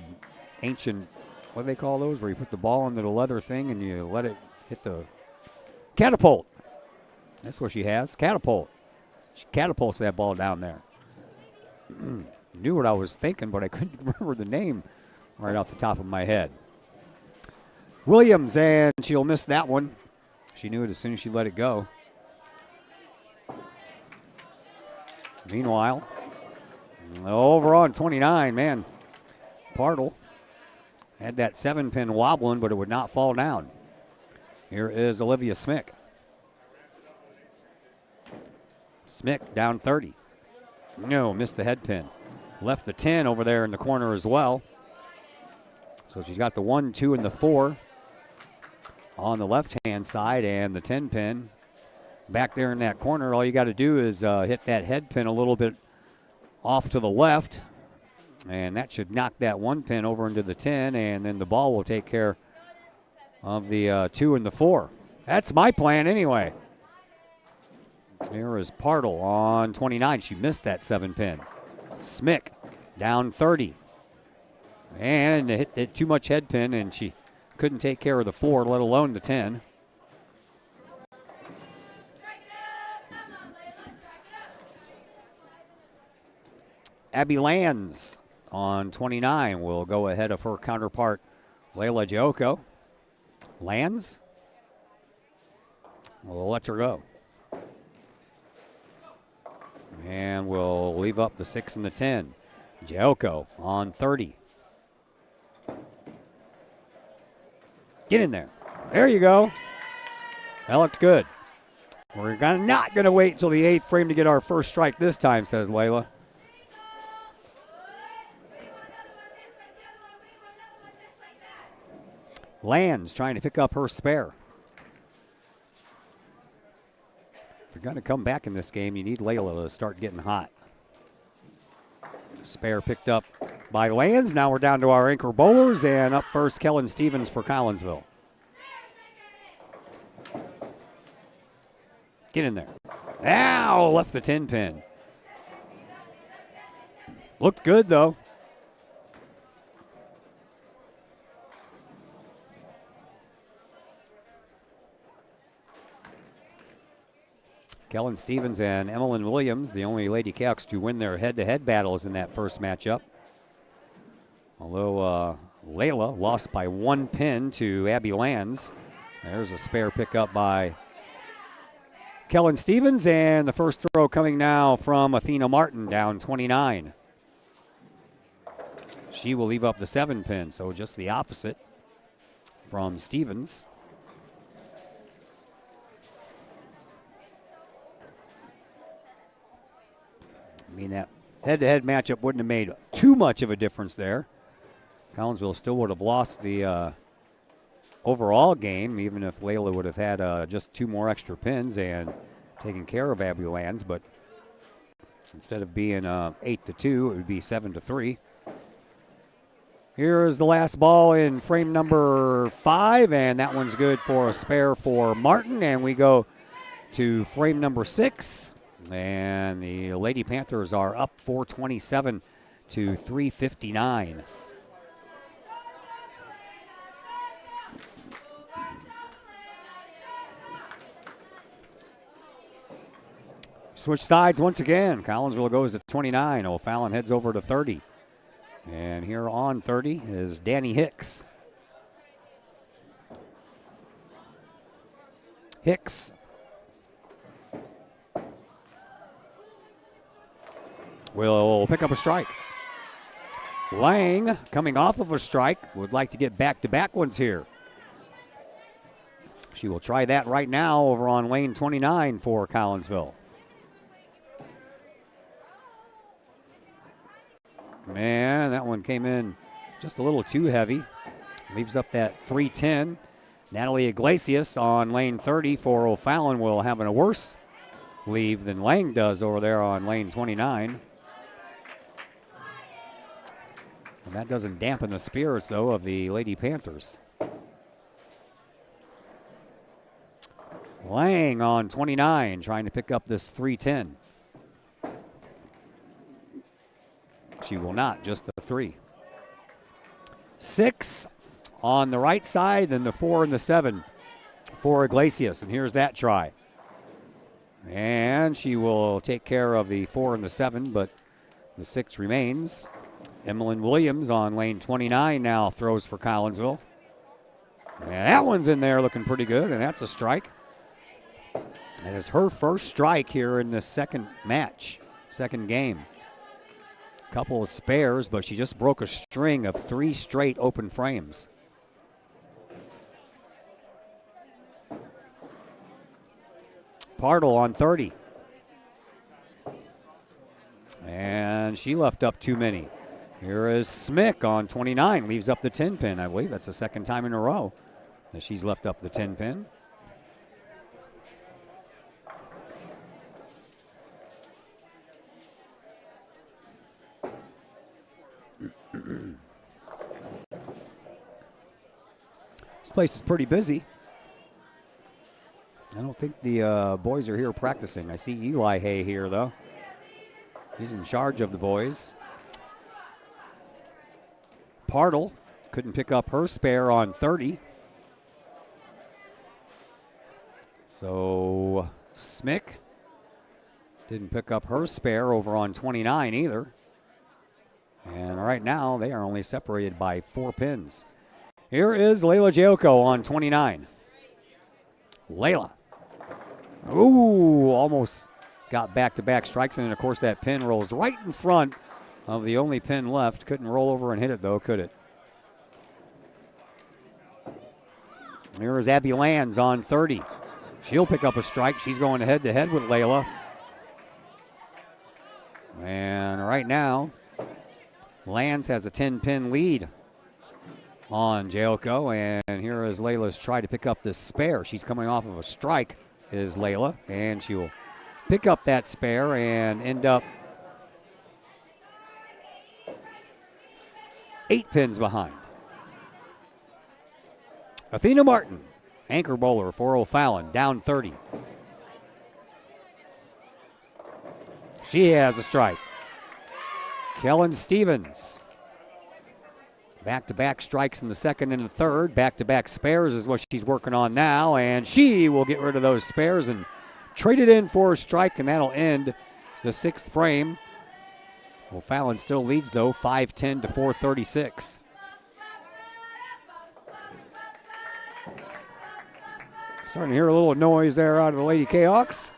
ancient, what do they call those, where you put the ball into the leather thing and you let it hit the catapult. That's what she has, catapult. She catapults that ball down there. Knew what I was thinking, but I couldn't remember the name right off the top of my head. Williams, and she'll miss that one. She knew it as soon as she let it go. Meanwhile, over on 29, man, Partle had that 7-pin wobbling, but it would not fall down. Here is Olivia Smick. Smick down 30. No, missed the head pin. Left the 10 over there in the corner as well. So she's got the 1, 2, and the 4. on the left-hand side, and the 10 pin back there in that corner. All you got to do is hit that head pin a little bit off to the left, and that should knock that 1 pin over into the 10, and then the ball will take care of the 2 and the 4. That's my plan anyway. Here is Partle on 29. She missed that 7 pin. Smick down 30. And hit too much head pin, and she couldn't take care of the 4, let alone the 10. Abby Lands on 29 will go ahead of her counterpart, Layla Joko. Lands lets her go. And we'll leave up the 6 and the 10. Joko on 30. Get in there. There you go. That looked good. We're not going to wait till the 8th frame to get our first strike this time, says Layla. Lands trying to pick up her spare. If you're going to come back in this game, you need Layla to start getting hot. Spare picked up by Lands. Now we're down to our anchor bowlers, and up first, Kellen Stevens for Collinsville. Get in there. Ow, left the 10 pin. Looked good, though. Kellen Stevens and Emmeline Williams, the only Lady Canucks to win their head-to-head battles in that first matchup. Although Layla lost by 1 pin to Abby Lands. There's a spare pickup by Kellen Stevens, and the first throw coming now from Athena Martin, down 29. She will leave up the 7 pin, so just the opposite from Stevens. I mean, that head-to-head matchup wouldn't have made too much of a difference there. Collinsville still would have lost the overall game, even if Layla would have had just 2 more extra pins and taken care of Abby Lands. But instead of being 8-2, it would be 7-3. Here is the last ball in frame number 5, and that one's good for a spare for Martin. And we go to frame number 6. And the Lady Panthers are up 427 to 359. Switch sides once again. Collinsville goes to 29. O'Fallon heads over to 30. And here on 30 is Danny Hicks. Hicks will pick up a strike. Lang, coming off of a strike, would like to get back-to-back ones here. She will try that right now over on lane 29 for Collinsville. Man, that one came in just a little too heavy. Leaves up that 310. Natalie Iglesias on lane 30 for O'Fallon will have a worse leave than Lang does over there on lane 29. And that doesn't dampen the spirits, though, of the Lady Panthers. Lang on 29, trying to pick up this 310. She will not, just the 3. 6 on the right side, then the 4 and the 7 for Iglesias. And here's that try. And she will take care of the 4 and the 7, but the 6 remains. Emmeline Williams on lane 29 now throws for Collinsville. And that one's in there looking pretty good, and that's a strike. That is her first strike here in this second match, second game. Couple of spares, but she just broke a string of 3 straight open frames. Partle on 30. And she left up too many. Here is Smick on 29, leaves up the 10 pin. I believe that's the second time in a row as she's left up the 10 pin. This place is pretty busy. I don't think the boys are here practicing. I see Eli Hay here, though. He's in charge of the boys. Partle couldn't pick up her spare on 30. So Smick didn't pick up her spare over on 29 either. And right now they are only separated by 4 pins. Here is Layla Jayoko on 29. Layla. Ooh, almost got back-to-back strikes, and then, of course, that pin rolls right in front of the only pin left. Couldn't roll over and hit it, though, could it? Here is Abby Lands on 30. She'll pick up a strike. She's going head-to-head with Layla. And right now, Lands has a 10-pin lead on Jayoko, and here is Layla's try to pick up this spare. She's coming off of a strike, is Layla, and she will pick up that spare and end up 8 pins behind. Athena Martin, anchor bowler for O'Fallon, down 30. She has a strike. Kellen Stevens. Back-to-back strikes in the second and the third. Back-to-back spares is what she's working on now, and she will get rid of those spares and trade it in for a strike, and that'll end the 6th frame. O'Fallon still leads, though, 5-10 to 436. Starting to hear a little noise there out of the Lady Kahawks.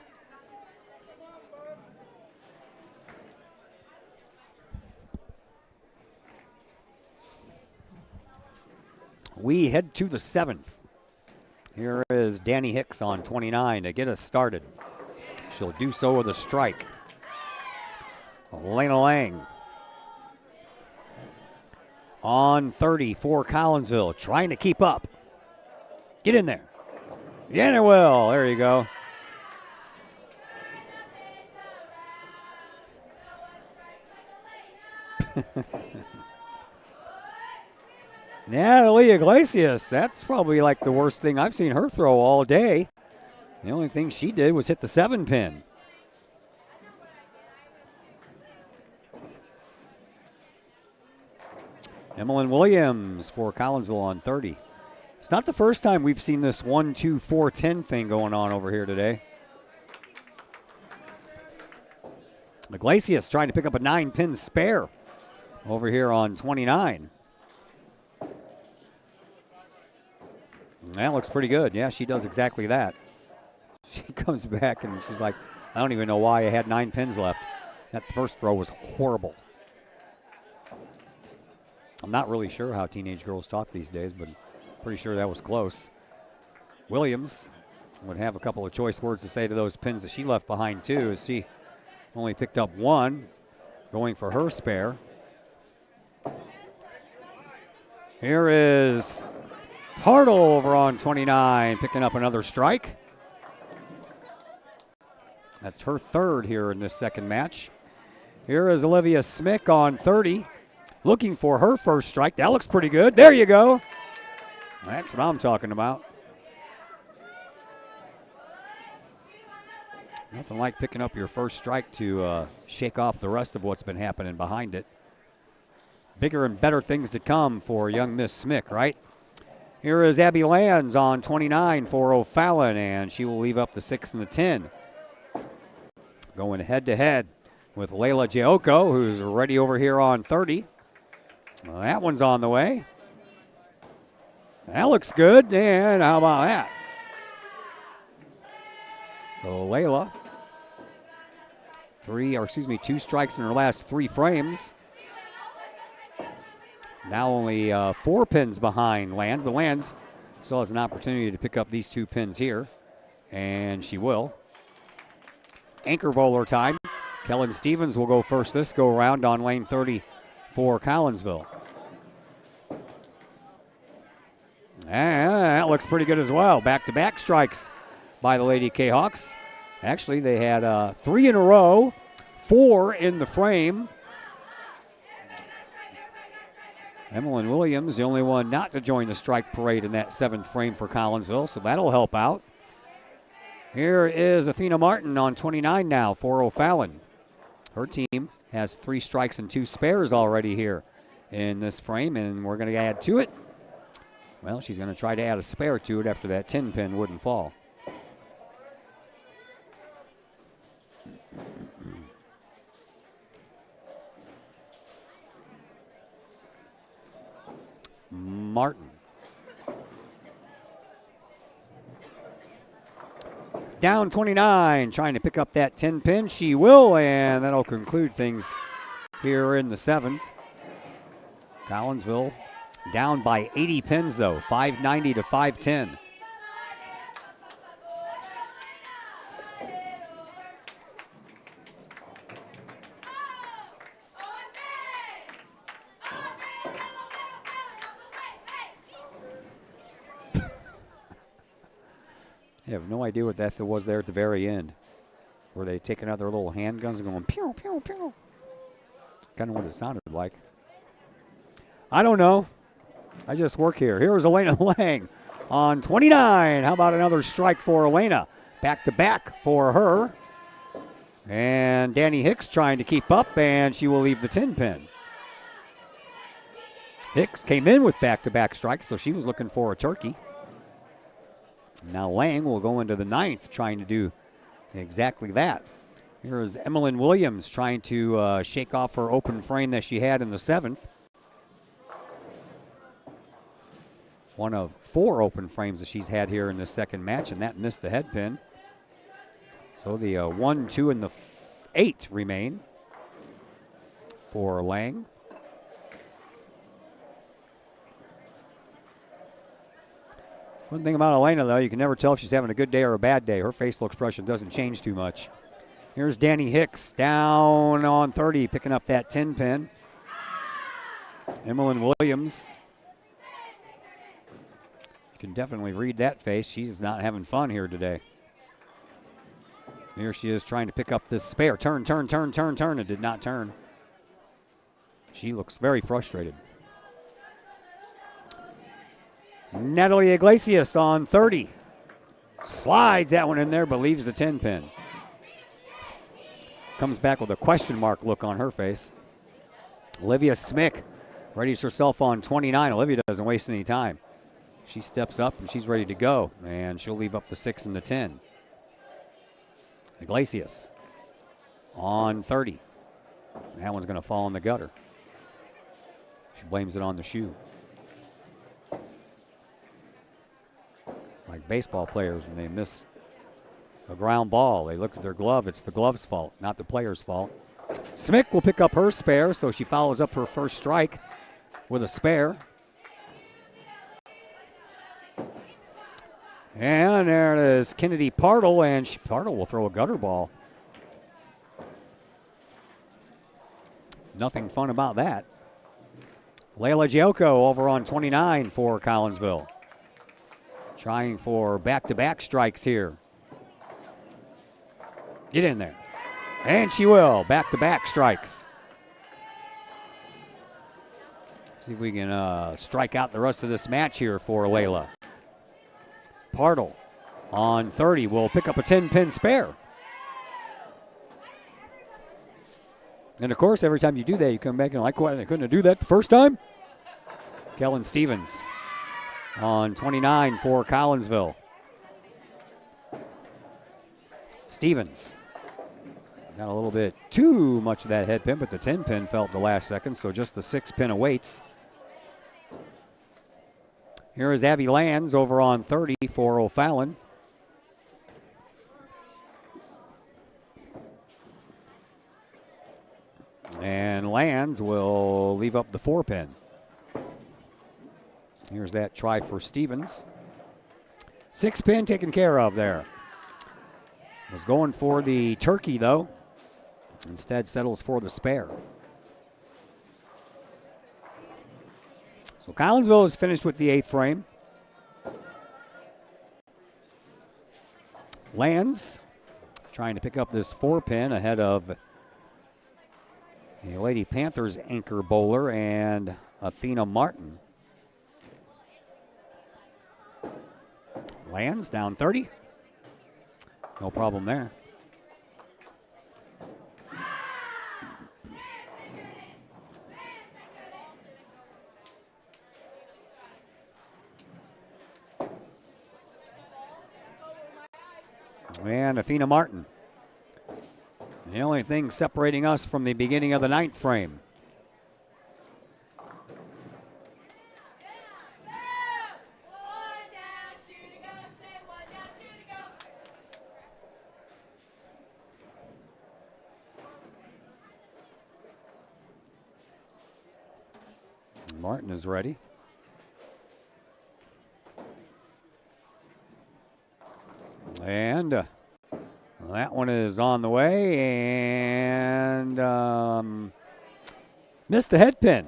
We head to the 7th. Here is Danny Hicks on 29 to get us started. She'll do so with a strike. Elena Lang on 30 for Collinsville, trying to keep up. Get in there. Yeah, well, there you go. Natalie Iglesias, that's probably like the worst thing I've seen her throw all day. The only thing she did was hit the 7 pin. Emmeline Williams for Collinsville on 30. It's not the first time we've seen this 1, 2, 4, 10 thing going on over here today. Iglesias trying to pick up a 9-pin spare over here on 29. That looks pretty good. Yeah, she does exactly that. She comes back and she's like, I don't even know why I had 9 pins left. That first throw was horrible. I'm not really sure how teenage girls talk these days, but pretty sure that was close. Williams would have a couple of choice words to say to those pins that she left behind, too, as she only picked up 1, going for her spare. Here is Partle over on 29, picking up another strike. That's her 3rd here in this second match. Here is Olivia Smick on 30, looking for her first strike. That looks pretty good. There you go. That's what I'm talking about. Nothing like picking up your first strike to shake off the rest of what's been happening behind it. Bigger and better things to come for young Miss Smick, right? Here is Abby Lands on 29 for O'Fallon, and she will leave up the 6 and the 10. Going head-to-head with Layla Jayoko, who's ready over here on 30. Well, that one's on the way. That looks good, and how about that? So Layla, 2 strikes in her last 3 frames. Now only 4 pins behind Lands, but Lands still has an opportunity to pick up these 2 pins here, and she will. Anchor bowler time. Kellen Stevens will go first this go around on lane 30 for Collinsville. And that looks pretty good as well. Back-to-back strikes by the Lady Kahawks. Actually, they had 3 in a row, 4 in the frame. Emmeline Williams, the only one not to join the strike parade in that 7th frame for Collinsville, so that'll help out. Here is Athena Martin on 29 now for O'Fallon. Her team has 3 strikes and 2 spares already here in this frame, and we're going to add to it. Well, she's going to try to add a spare to it after that 10 pin wouldn't fall. Martin. Down 29, trying to pick up that 10 pin. She will, and that'll conclude things here in the 7th. Collinsville down by 80 pins, though, 590 to 510. I have no idea what that was there at the very end. Were they taking out their little handguns and going pew, pew, pew? Kind of what it sounded like. I don't know. I just work here. Here's Elena Lang on 29. How about another strike for Elena? Back-to-back for her. And Danny Hicks trying to keep up, and she will leave the 10 pin. Hicks came in with back-to-back strikes, so she was looking for a turkey. Now Lang will go into the 9th trying to do exactly that. Here is Emmeline Williams trying to shake off her open frame that she had in the 7th. One of 4 open frames that she's had here in this second match, and that missed the head pin. So the 1, 2, and the 8 remain for Lang. One thing about Elena, though, you can never tell if she's having a good day or a bad day. Her facial expression doesn't change too much. Here's Danny Hicks down on 30, picking up that 10 pin. Emmeline Williams. You can definitely read that face. She's not having fun here today. Here she is trying to pick up this spare. Turn, turn, turn, turn, turn. It did not turn. She looks very frustrated. Natalie Iglesias on 30. Slides that one in there, but leaves the 10 pin. Comes back with a question mark look on her face. Olivia Smick readies herself on 29. Olivia doesn't waste any time. She steps up and she's ready to go, and she'll leave up the 6 and the 10. Iglesias on 30. That one's going to fall in the gutter. She blames it on the shoe. Like baseball players, when they miss a ground ball, they look at their glove. It's the glove's fault, not the player's fault. Smick will pick up her spare, so she follows up her first strike with a spare. And there it is, Kennedy Partle, and Partle will throw a gutter ball. Nothing fun about that. Layla Giocco over on 29 for Collinsville. Trying for back-to-back strikes here. Get in there. And she will. Back-to-back strikes. See if we can strike out the rest of this match here for Layla. Partle on 30 will pick up a 10-pin spare. And, of course, every time you do that, you come back and like, what, I couldn't do that the first time? Kellen Stevens on 29 for Collinsville. Stevens got a little bit too much of that head pin, but the 10 pin felt the last second, so just the 6 pin awaits. Here is Abby Lands over on 30 for O'Fallon. And Lands will leave up the 4 pin. Here's that try for Stevens. 6 pin taken care of there. Was going for the turkey, though. Instead settles for the spare. So Collinsville is finished with the 8th frame. Lands trying to pick up this 4-pin ahead of the Lady Panthers anchor bowler and Athena Martin. Lands down 30. No problem there. And Athena Martin. The only thing separating us from the beginning of the 9th frame. Martin is ready. And that one is on the way and missed the head pin.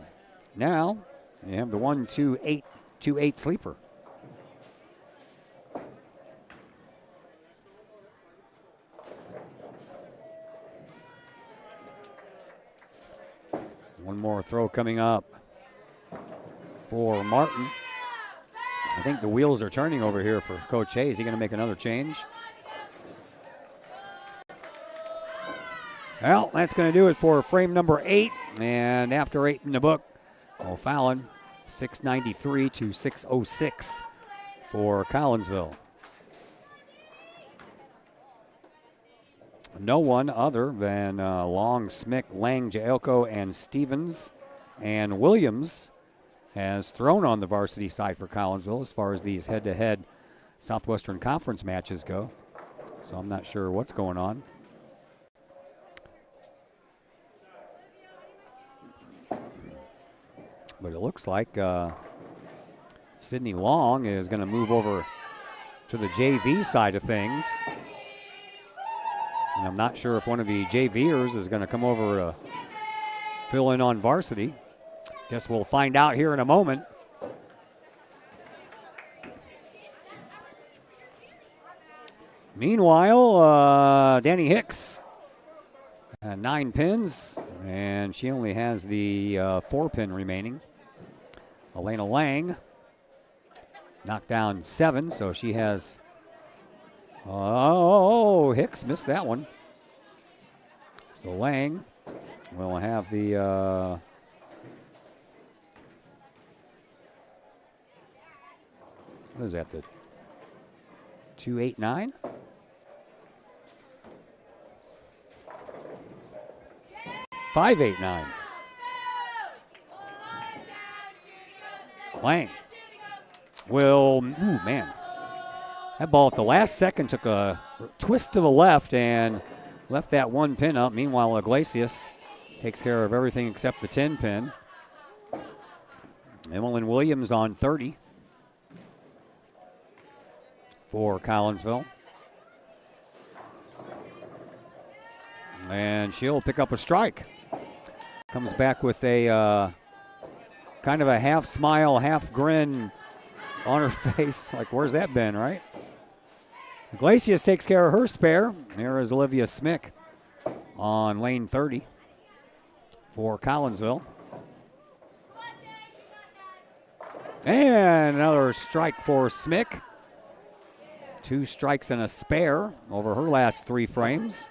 Now you have the 1-2-8-2-8 sleeper. One more throw coming up for Martin. I think the wheels are turning over here for Coach Hayes. Is he going to make another change? Well, that's going to do it for frame number 8. And after 8 in the book, O'Fallon 693 to 606 for Collinsville. No one other than Long, Smick, Lang, Jaelko, and Stevens and Williams has thrown on the varsity side for Collinsville as far as these head-to-head Southwestern Conference matches go. So I'm not sure what's going on. But it looks like Sydney Long is going to move over to the JV side of things. And I'm not sure if one of the JVers is going to come over to fill in on varsity. Guess we'll find out here in a moment. Meanwhile, Danny Hicks had 9 pins, and she only has the 4-pin remaining. Elena Lang knocked down 7, so she has. Oh, Hicks missed that one. So Lang will have the. What is that, the 289? .589. Lang will, ooh, man. That ball at the last second took a twist to the left and left that 1 pin up. Meanwhile, Iglesias takes care of everything except the 10 pin. Emmeline Williams on 30 for Collinsville. And she'll pick up a strike. Comes back with a kind of a half smile, half grin on her face. Like, where's that been, right? Iglesias takes care of her spare. Here is Olivia Smick on lane 30 for Collinsville. And another strike for Smick. 2 strikes and a spare over her last 3 frames.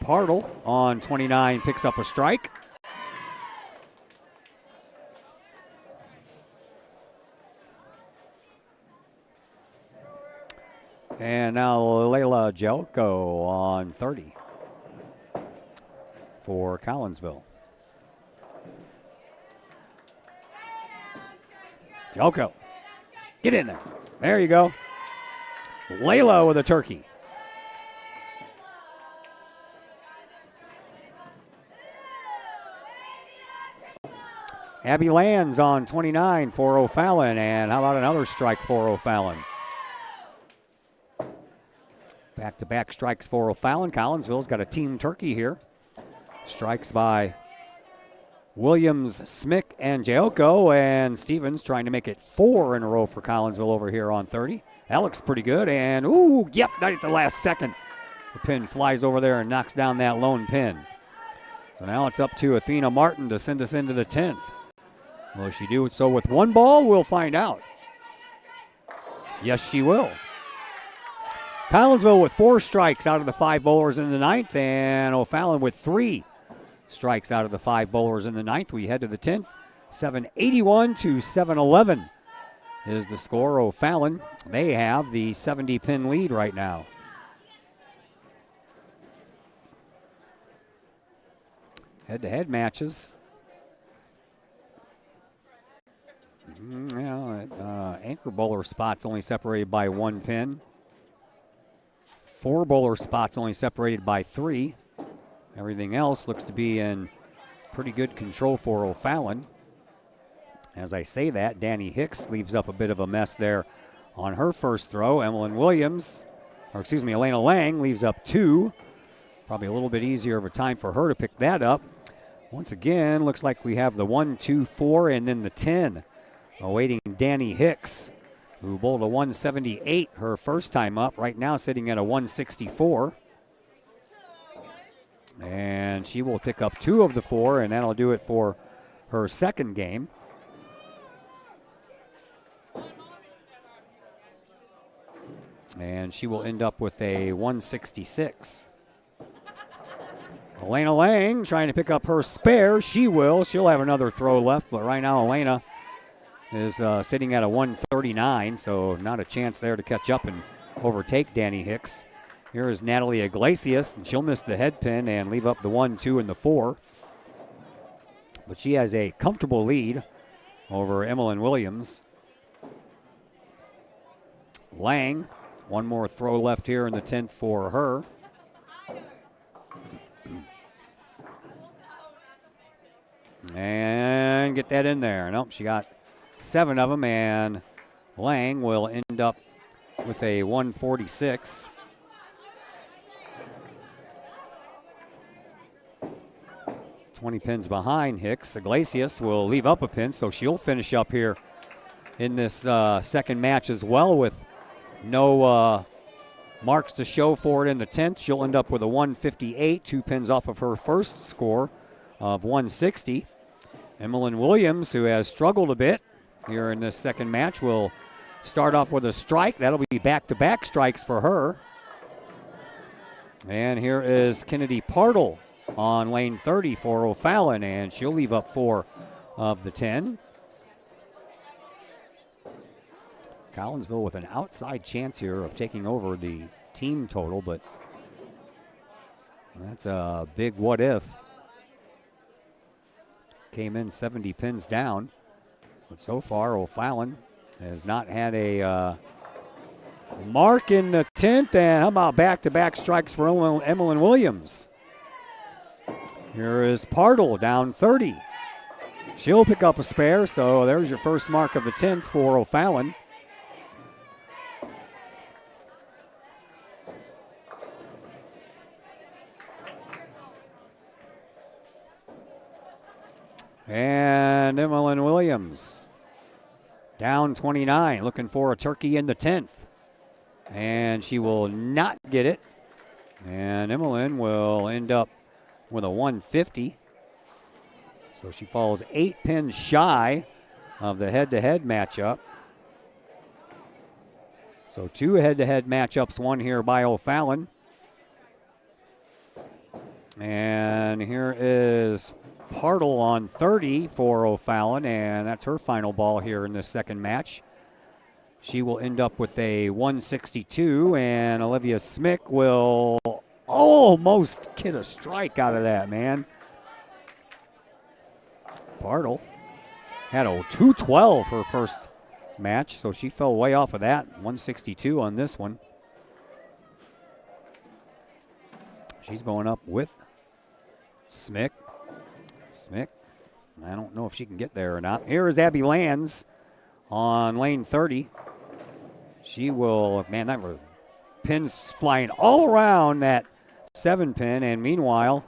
Partle on 29 picks up a strike. And now Layla Jelko on 30 for Collinsville. Jelko, get in there. There you go. Layla with a turkey. Abby Lands on 29 for O'Fallon. And how about another strike for O'Fallon? Back-to-back strikes for O'Fallon. Collinsville's got a team turkey here. Strikes by Williams, Smick, and Jayoko, and Stevens trying to make it 4 in a row for Collinsville over here on 30. That looks pretty good, and ooh, yep, right at the last second. The pin flies over there and knocks down that lone pin. So now it's up to Athena Martin to send us into the 10th. Will she do so with one ball? We'll find out. Yes, she will. Collinsville with 4 strikes out of the 5 bowlers in the 9th, and O'Fallon with 3 strikes out of the 5 bowlers in the 9th. We head to the 10th. 781 to 711 is the score. O'Fallon, they have the 70-pin lead right now. Head-to-head matches. Anchor bowler spots only separated by 1 pin. 4 bowler spots only separated by 3. Everything else looks to be in pretty good control for O'Fallon. As I say that, Danny Hicks leaves up a bit of a mess there on her first throw. Elena Lang leaves up 2. Probably a little bit easier of a time for her to pick that up. Once again, looks like we have the 1, 2, 4, and then the 10 awaiting Danny Hicks, who bowled a 178 her first time up, right now sitting at a 164. And she will pick up 2 of the 4, and that'll do it for her second game. And she will end up with a 166. Elena Lang trying to pick up her spare. She will. She'll have another throw left, but right now Elena is sitting at a 139, so not a chance there to catch up and overtake Danny Hicks. Here is Natalie Iglesias, and she'll miss the head pin and leave up the 1, 2, and the 4. But she has a comfortable lead over Emmeline Williams. Lang, one more throw left here in the 10th for her. And get that in there. Nope, she got 7 of them, and Lang will end up with a 146. $20 pins behind Hicks. Iglesias will leave up a pin, so she'll finish up here in this second match as well with no marks to show for it in the 10th. She'll end up with a 158, 2 pins off of her first score of 160. Emmeline Williams, who has struggled a bit here in this second match, will start off with a strike. That'll be back-to-back strikes for her. And here is Kennedy Partle on lane 30 for O'Fallon, and she'll leave up 4 of the 10. Collinsville with an outside chance here of taking over the team total, but that's a big what if. Came in 70 pins down, but so far O'Fallon has not had a mark in the 10th, and how about back-to-back strikes for Emmeline Williams? Here is Partle down 30. She'll pick up a spare, so there's your first mark of the 10th for O'Fallon. And Emmeline Williams down 29, looking for a turkey in the 10th. And she will not get it. And Emmeline will end up with a 150. So she falls 8 pins shy of the head-to-head matchup. So 2 head-to-head matchups won here by O'Fallon. And here is Partle on 30 for O'Fallon, and that's her final ball here in this second match. She will end up with a 162, and Olivia Smick will almost get a strike out of that, man. Partle had a 212 her first match, so she fell way off of that. 162 on this one. She's going up with Smick. I don't know if she can get there or not. Here is Abby Lands on lane 30. She will, man, that were pins flying all around that 7 pin, and meanwhile,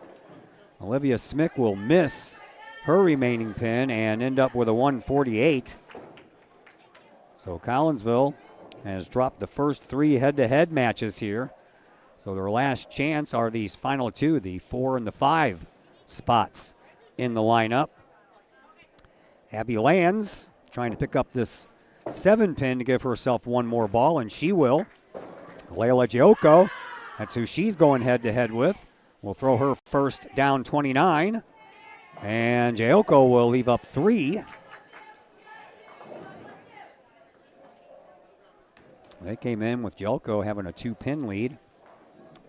Olivia Smick will miss her remaining pin and end up with a 148. So Collinsville has dropped the first 3 head-to-head matches here. So their last chance are these final 2, the 4 and the 5 spots in the lineup. Abby Lands trying to pick up this 7 pin to give herself one more ball, and she will. Layla Giocco, that's who she's going head-to-head with, will throw her first down 29. And Giocco will leave up 3. They came in with Giocco having a 2-pin lead.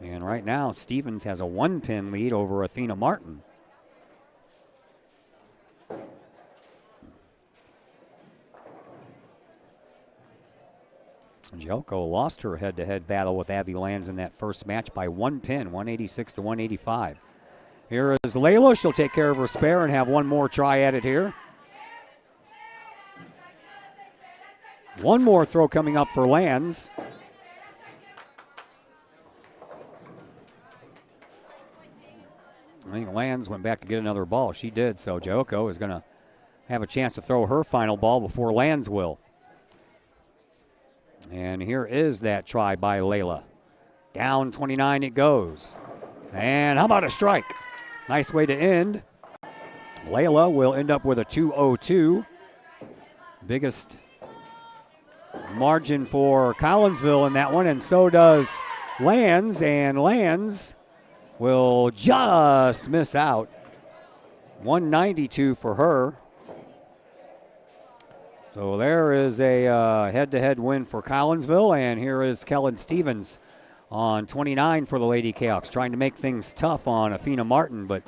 And right now, Stevens has a 1-pin lead over Athena Martin. Giocco lost her head-to-head battle with Abby Lands in that first match by 1 pin, 186 to 185. Here is Layla. She'll take care of her spare and have one more try at it here. One more throw coming up for Lands. I think Lands went back to get another ball. She did, so Giocco is going to have a chance to throw her final ball before Lands will. And here is that try by Layla. Down 29 it goes. And how about a strike? Nice way to end. Layla will end up with a 202. Biggest margin for Collinsville in that one, and so does Lands, and Lands will just miss out. 192 for her. So there is a head-to-head win for Collinsville, and here is Kellen Stevens on 29 for the Lady Kahawks, trying to make things tough on Athena Martin, but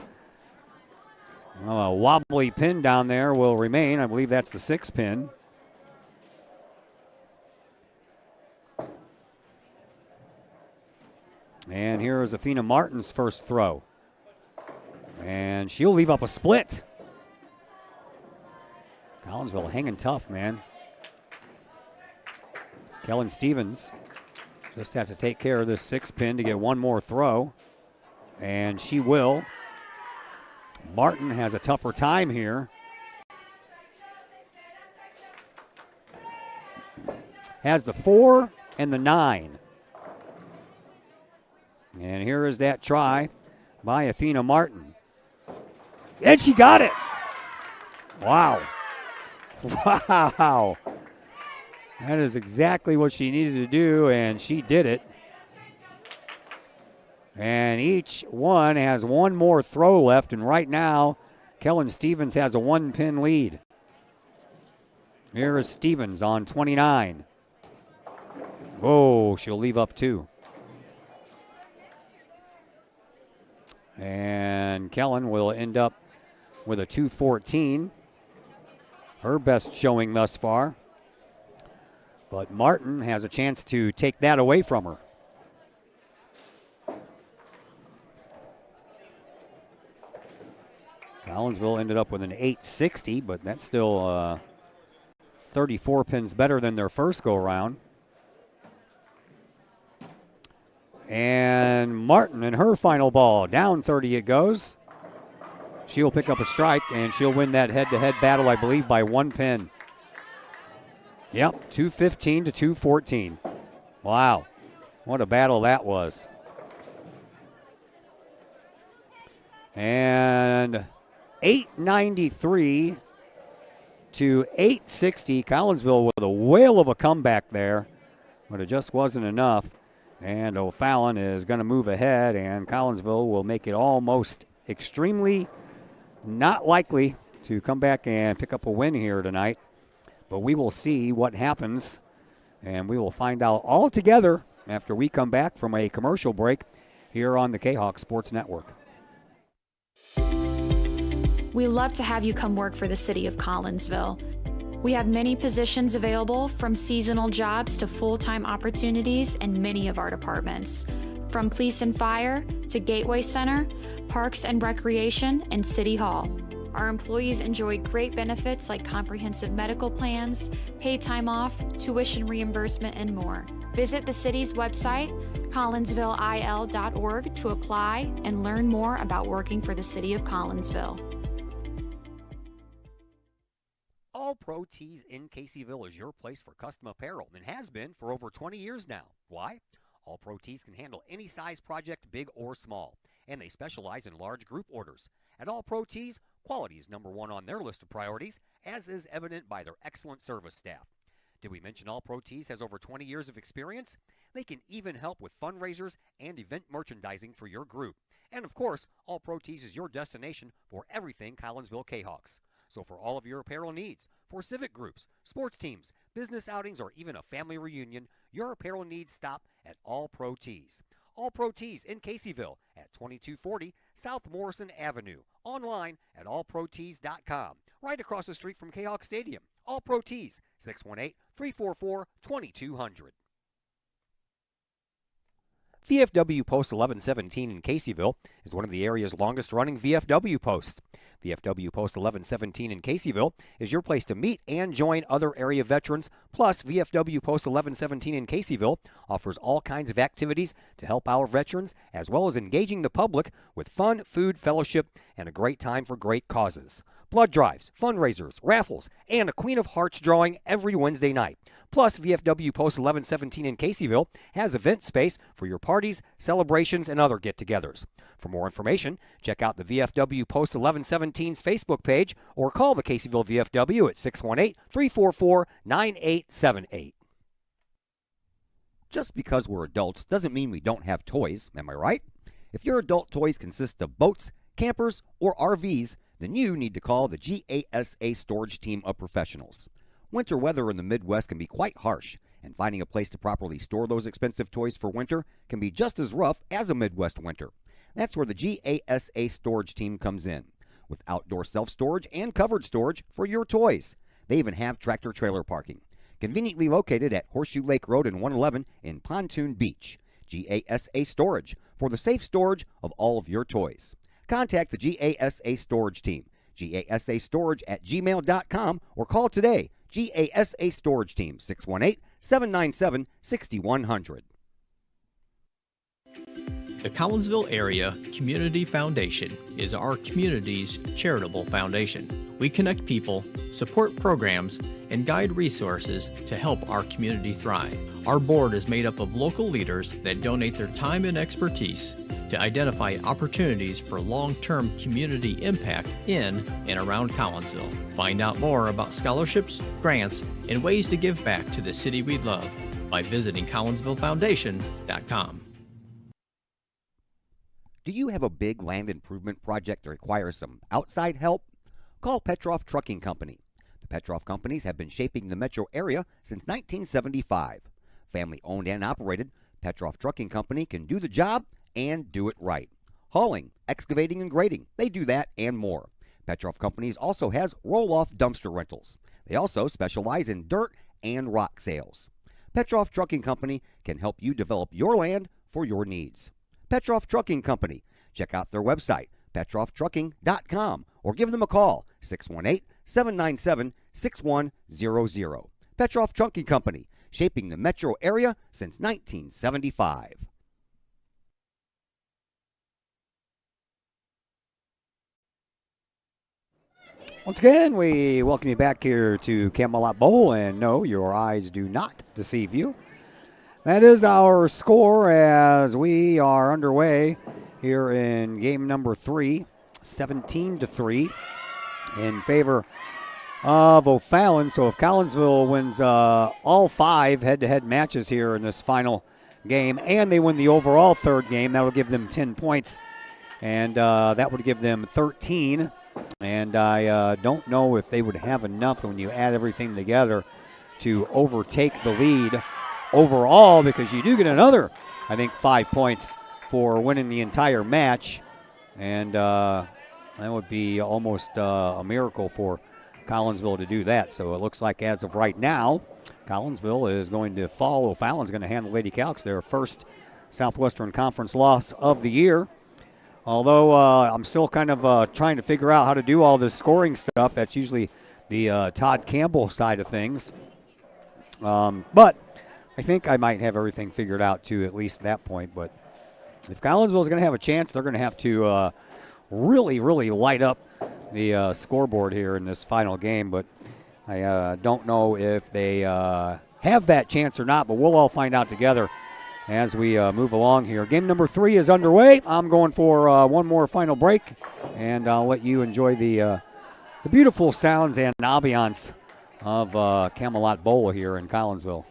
a wobbly pin down there will remain. I believe that's the 6 pin. And here is Athena Martin's first throw. And she'll leave up a split. Collinsville hanging tough, man. Kellen Stevens just has to take care of this 6 pin to get one more throw. And she will. Martin has a tougher time here. Has the 4 and the 9. And here is that try by Athena Martin. And she got it. Wow. Wow. That is exactly what she needed to do, and she did it. And each one has one more throw left, and right now, Kellen Stevens has a 1-pin lead. Here is Stevens on 29. Whoa, she'll leave up 2. And Kellen will end up with a 214. Her best showing thus far. But Martin has a chance to take that away from her. Collinsville ended up with an 860, but that's still 34 pins better than their first go-around. And Martin in her final ball. Down 30 it goes. She'll pick up a strike, and she'll win that head-to-head battle, I believe, by 1 pin. Yep, 215 to 214. Wow, what a battle that was. And 893 to 860. Collinsville with a whale of a comeback there, but it just wasn't enough. And O'Fallon is going to move ahead, and Collinsville will make it almost extremely not likely to come back and pick up a win here tonight. But we will see what happens, and we will find out all together after we come back from a commercial break here on the Kahok Sports Network. We love to have you come work for the city of Collinsville. We have many positions available, from seasonal jobs to full-time opportunities in many of our departments. From police and fire to Gateway Center, Parks and Recreation, and City Hall. Our employees enjoy great benefits like comprehensive medical plans, paid time off, tuition reimbursement, and more. Visit the city's website, collinsvilleil.org, to apply and learn more about working for the city of Collinsville. Pro Tees in Caseyville is your place for custom apparel and has been for over 20 years now. Why? All Pro Tees can handle any size project, big or small, and they specialize in large group orders. At All Pro Tees, quality is number one on their list of priorities, as is evident by their excellent service staff. Did we mention All Pro Tees has over 20 years of experience? They can even help with fundraisers and event merchandising for your group. And of course, All Pro Tees is your destination for everything Collinsville Kahawks. So for all of your apparel needs, for civic groups, sports teams, business outings, or even a family reunion, your apparel needs stop at All Pro Tees. All Pro Tees in Caseyville at 2240 South Morrison Avenue. Online at allprotees.com. Right across the street from Kahok Stadium. All Pro Tees, 618-344-2200. VFW Post 1117 in Caseyville is one of the area's longest-running VFW posts. VFW Post 1117 in Caseyville is your place to meet and join other area veterans. Plus, VFW Post 1117 in Caseyville offers all kinds of activities to help our veterans, as well as engaging the public with fun, food, fellowship, and a great time for great causes. Blood drives, fundraisers, raffles, and a Queen of Hearts drawing every Wednesday night. Plus, VFW Post 1117 in Caseyville has event space for your parties, celebrations, and other get-togethers. For more information, check out the VFW Post 1117's Facebook page or call the Caseyville VFW at 618-344-9878. Just because we're adults doesn't mean we don't have toys, am I right? If your adult toys consist of boats, campers, or RVs, then you need to call the GASA storage team of professionals. Winter weather in the Midwest can be quite harsh, and finding a place to properly store those expensive toys for winter can be just as rough as a Midwest winter. That's where the GASA storage team comes in, with outdoor self-storage and covered storage for your toys. They even have tractor-trailer parking, conveniently located at Horseshoe Lake Road and 111 in Pontoon Beach. GASA Storage, for the safe storage of all of your toys. Contact the GASA Storage Team, gasastorage@gmail.com, or call today, GASA Storage Team, 618-797-6100. The Collinsville Area Community Foundation is our community's charitable foundation. We connect people, support programs, and guide resources to help our community thrive. Our board is made up of local leaders that donate their time and expertise to identify opportunities for long-term community impact in and around Collinsville. Find out more about scholarships, grants, and ways to give back to the city we love by visiting collinsvillefoundation.com. Do you have a big land improvement project that requires some outside help? Call Petroff Trucking Company. The Petroff Companies have been shaping the metro area since 1975. Family owned and operated, Petroff Trucking Company can do the job and do it right. Hauling, excavating, and grading, they do that and more. Petroff Companies also has roll-off dumpster rentals. They also specialize in dirt and rock sales. Petroff Trucking Company can help you develop your land for your needs. Petroff Trucking Company. Check out their website, petrofftrucking.com, or give them a call, 618-797-6100. Petroff Trucking Company, shaping the metro area since 1975. Once again, we welcome you back here to Camelot Bowl, and no, your eyes do not deceive you. That is our score as we are underway here in game number 3, 17-3 in favor of O'Fallon. So if Collinsville wins all 5 head-to-head matches here in this final game, and they win the overall third game, that will give them 10 points, and that would give them 13. And I don't know if they would have enough when you add everything together to overtake the lead overall, because you do get another, I think, 5 points for winning the entire match. And that would be almost a miracle for Collinsville to do that. So it looks like as of right now, Collinsville is going to fall. O'Fallon's going to hand the Lady Calcs their first Southwestern Conference loss of the year. Although I'm still kind of trying to figure out how to do all this scoring stuff. That's usually the Todd Campbell side of things. But I think I might have everything figured out to at least that point. But if Collinsville is going to have a chance, they're going to have to really, really light up the scoreboard here in this final game. But I don't know if they have that chance or not, but we'll all find out together as we move along here. Game number 3 is underway. I'm going for one more final break, and I'll let you enjoy the beautiful sounds and ambiance of Camelot Bowl here in Collinsville.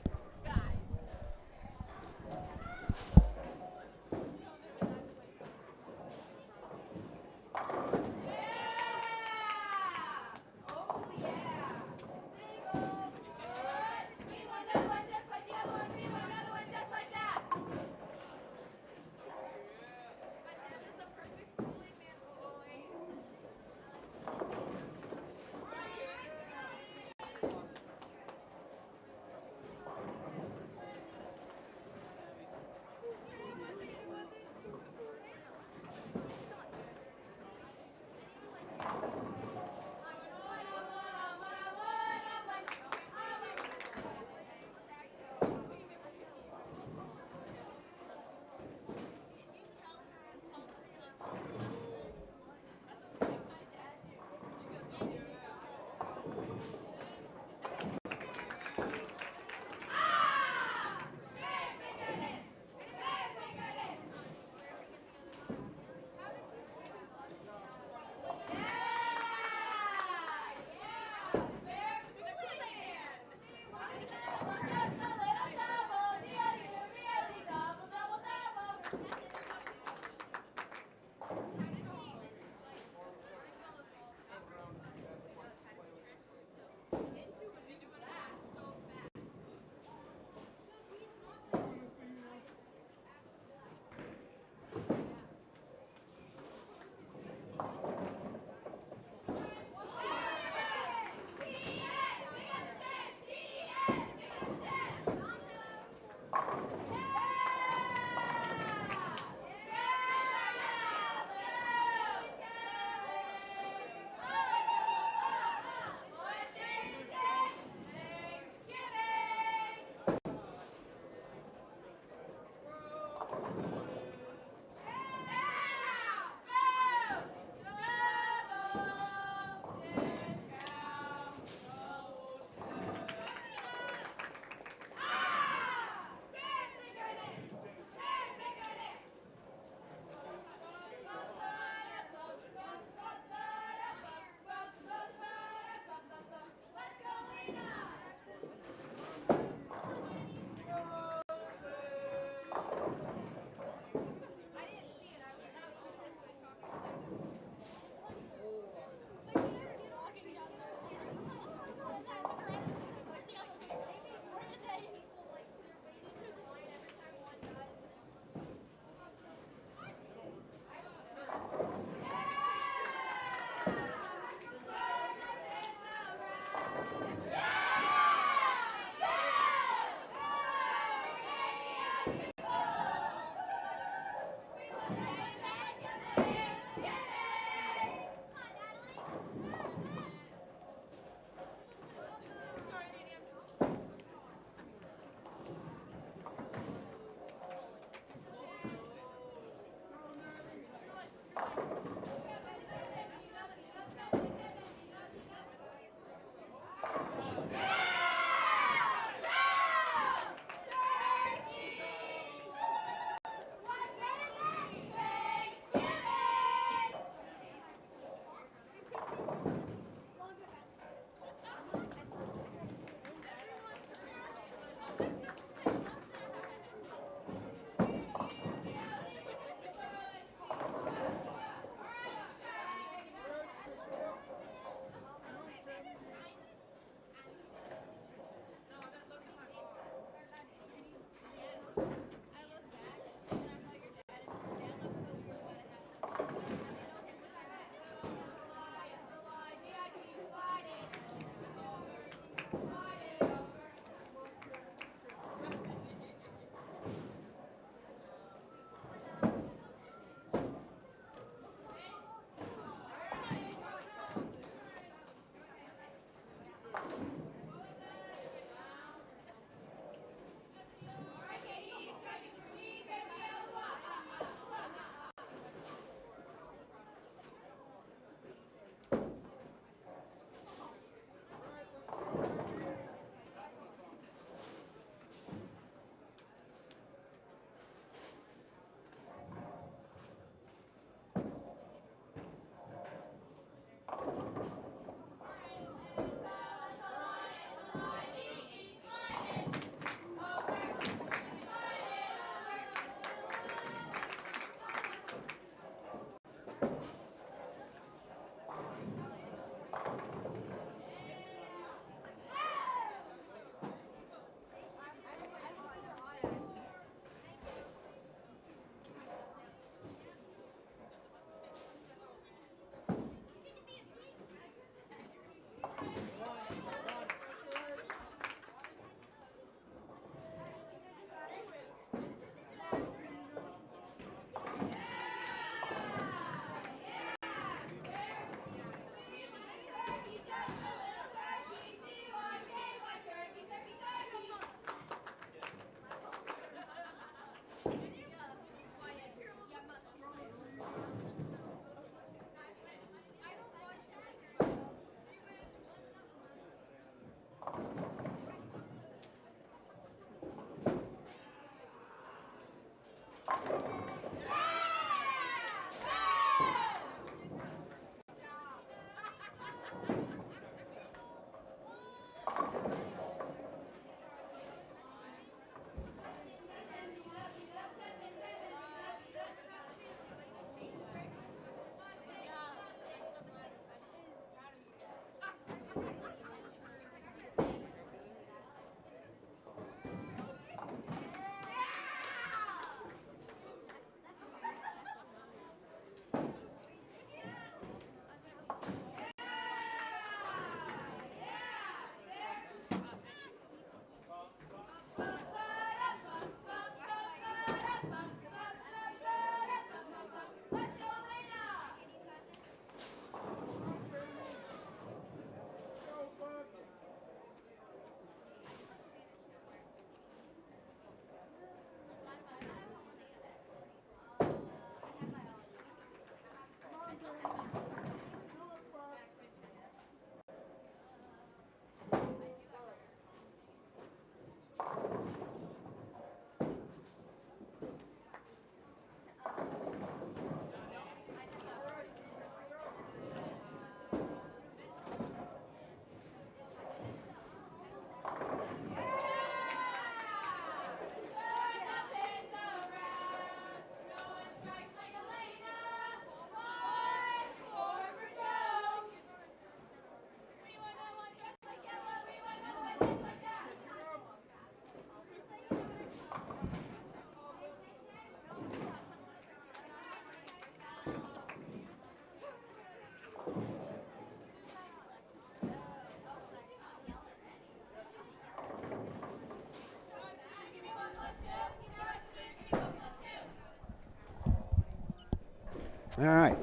All right.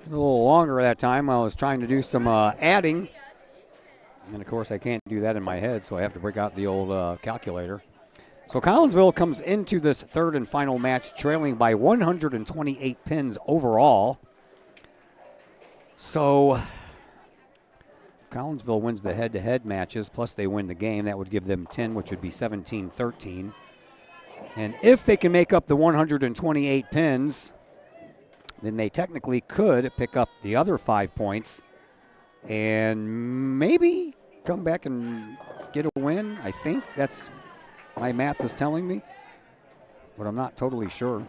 A little longer that time. I was trying to do some adding. And, of course, I can't do that in my head, so I have to break out the old calculator. So Collinsville comes into this third and final match trailing by 128 pins overall. So if Collinsville wins the head-to-head matches, plus they win the game, that would give them 10, which would be 17-13. And if they can make up the 128 pins, then they technically could pick up the other 5 points and maybe come back and get a win. I think that's my math is telling me, but I'm not totally sure.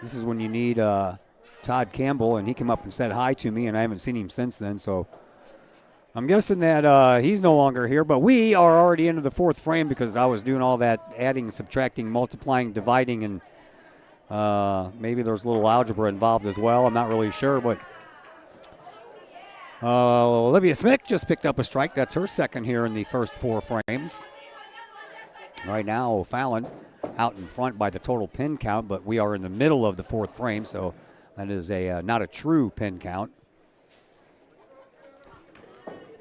This is when you need Todd Campbell, and he came up and said hi to me, and I haven't seen him since then, so I'm guessing that he's no longer here, but we are already into the fourth frame because I was doing all that adding, subtracting, multiplying, dividing, and maybe there's a little algebra involved as well. I'm not really sure, but Olivia Smith just picked up a strike. That's her second here in the first 4 frames. Right now, O'Fallon out in front by the total pin count, but we are in the middle of the fourth frame, so that is a not a true pin count.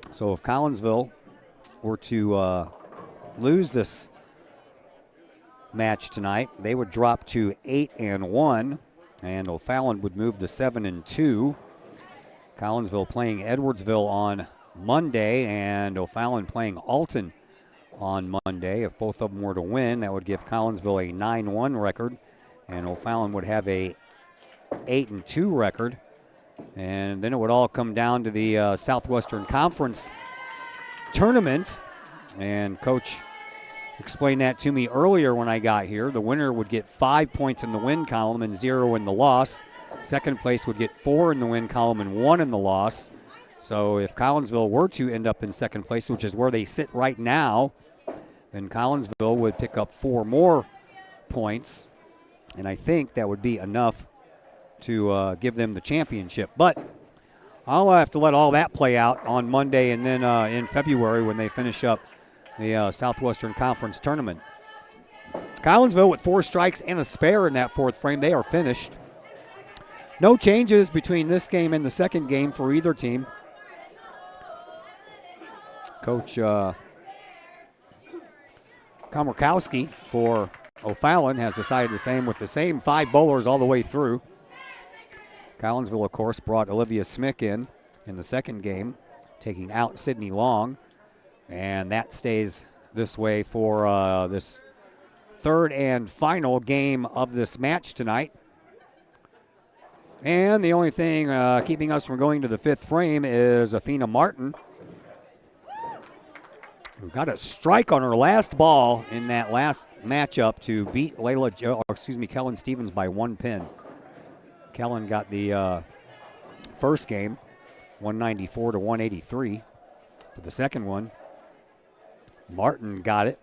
So if Collinsville were to lose this match tonight, they would drop to 8-1, and O'Fallon would move to 7-2. Collinsville playing Edwardsville on Monday, and O'Fallon playing Alton on Monday. If both of them were to win, that would give Collinsville a 9-1 record, and O'Fallon would have a 8-2 record. And then it would all come down to the Southwestern Conference tournament, and Coach explained that to me earlier when I got here. The winner would get 5 points in the win column and 0 in the loss. Second place would get 4 in the win column and 1 in the loss. So if Collinsville were to end up in second place, which is where they sit right now, then Collinsville would pick up 4 more points, and I think that would be enough to give them the championship. But I'll have to let all that play out on Monday and then in February when they finish up the Southwestern Conference tournament. Collinsville with 4 strikes and a spare in that fourth frame. They are finished. No changes between this game and the second game for either team. Coach Komorkowski for O'Fallon has decided the same with the same 5 bowlers all the way through. Collinsville, of course, brought Olivia Smick in the second game, taking out Sydney Long. And that stays this way for this third and final game of this match tonight. And the only thing keeping us from going to the fifth frame is Athena Martin, who got a strike on her last ball in that last matchup to beat Kellen Stevens by 1 pin. Kellen got the first game, 194 to 183. But the second one, Martin got it,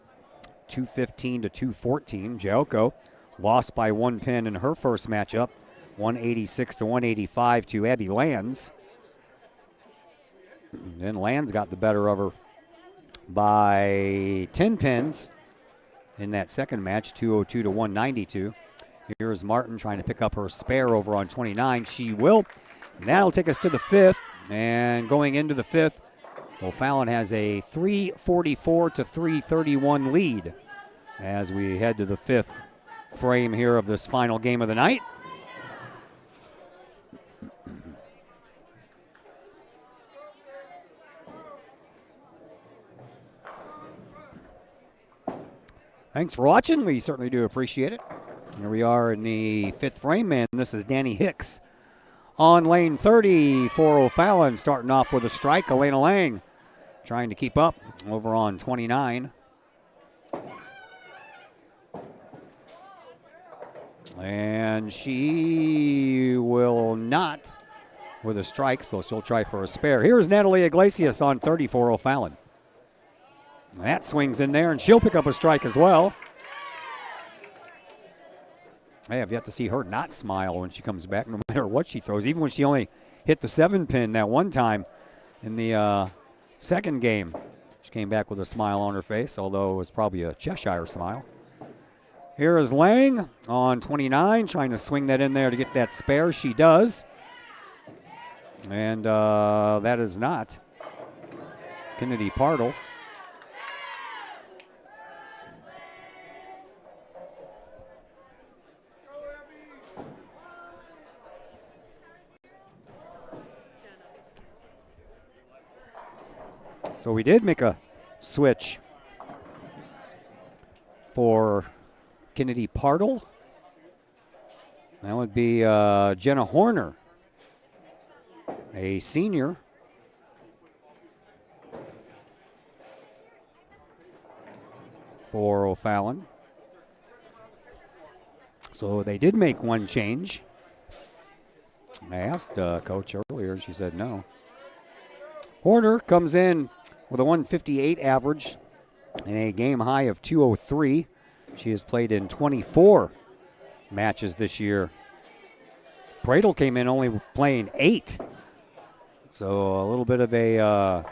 215 to 214. Jaoko lost by 1 pin in her first matchup, 186 to 185 to Abby Lands. Then Lands got the better of her by 10 pins in that second match, 202 to 192. Here's Martin trying to pick up her spare over on 29. She will. And that'll take us to the fifth. And going into the fifth, O'Fallon has a 344 to 331 lead as we head to the fifth frame here of this final game of the night. Thanks for watching. We certainly do appreciate it. Here we are in the fifth frame, and this is Danny Hicks on lane 30 for O'Fallon, starting off with a strike. Elena Lang trying to keep up over on 29. And she will not with a strike, so she'll try for a spare. Here's Natalie Iglesias on 30 for O'Fallon. That swings in there, and she'll pick up a strike as well. I have yet to see her not smile when she comes back, no matter what she throws, even when she only hit the 7 pin that one time in the second game. She came back with a smile on her face, although it was probably a Cheshire smile. Here is Lang on 29, trying to swing that in there to get that spare. She does. And that is not Kennedy Partle. So we did make a switch for Kennedy Partle. That would be Jenna Horner, a senior. For O'Fallon. So they did make one change. I asked Coach earlier, and she said no. Horner comes in with a 158 average and a game high of 203. She has played in 24 matches this year. Pradle came in only playing 8. So a little bit of a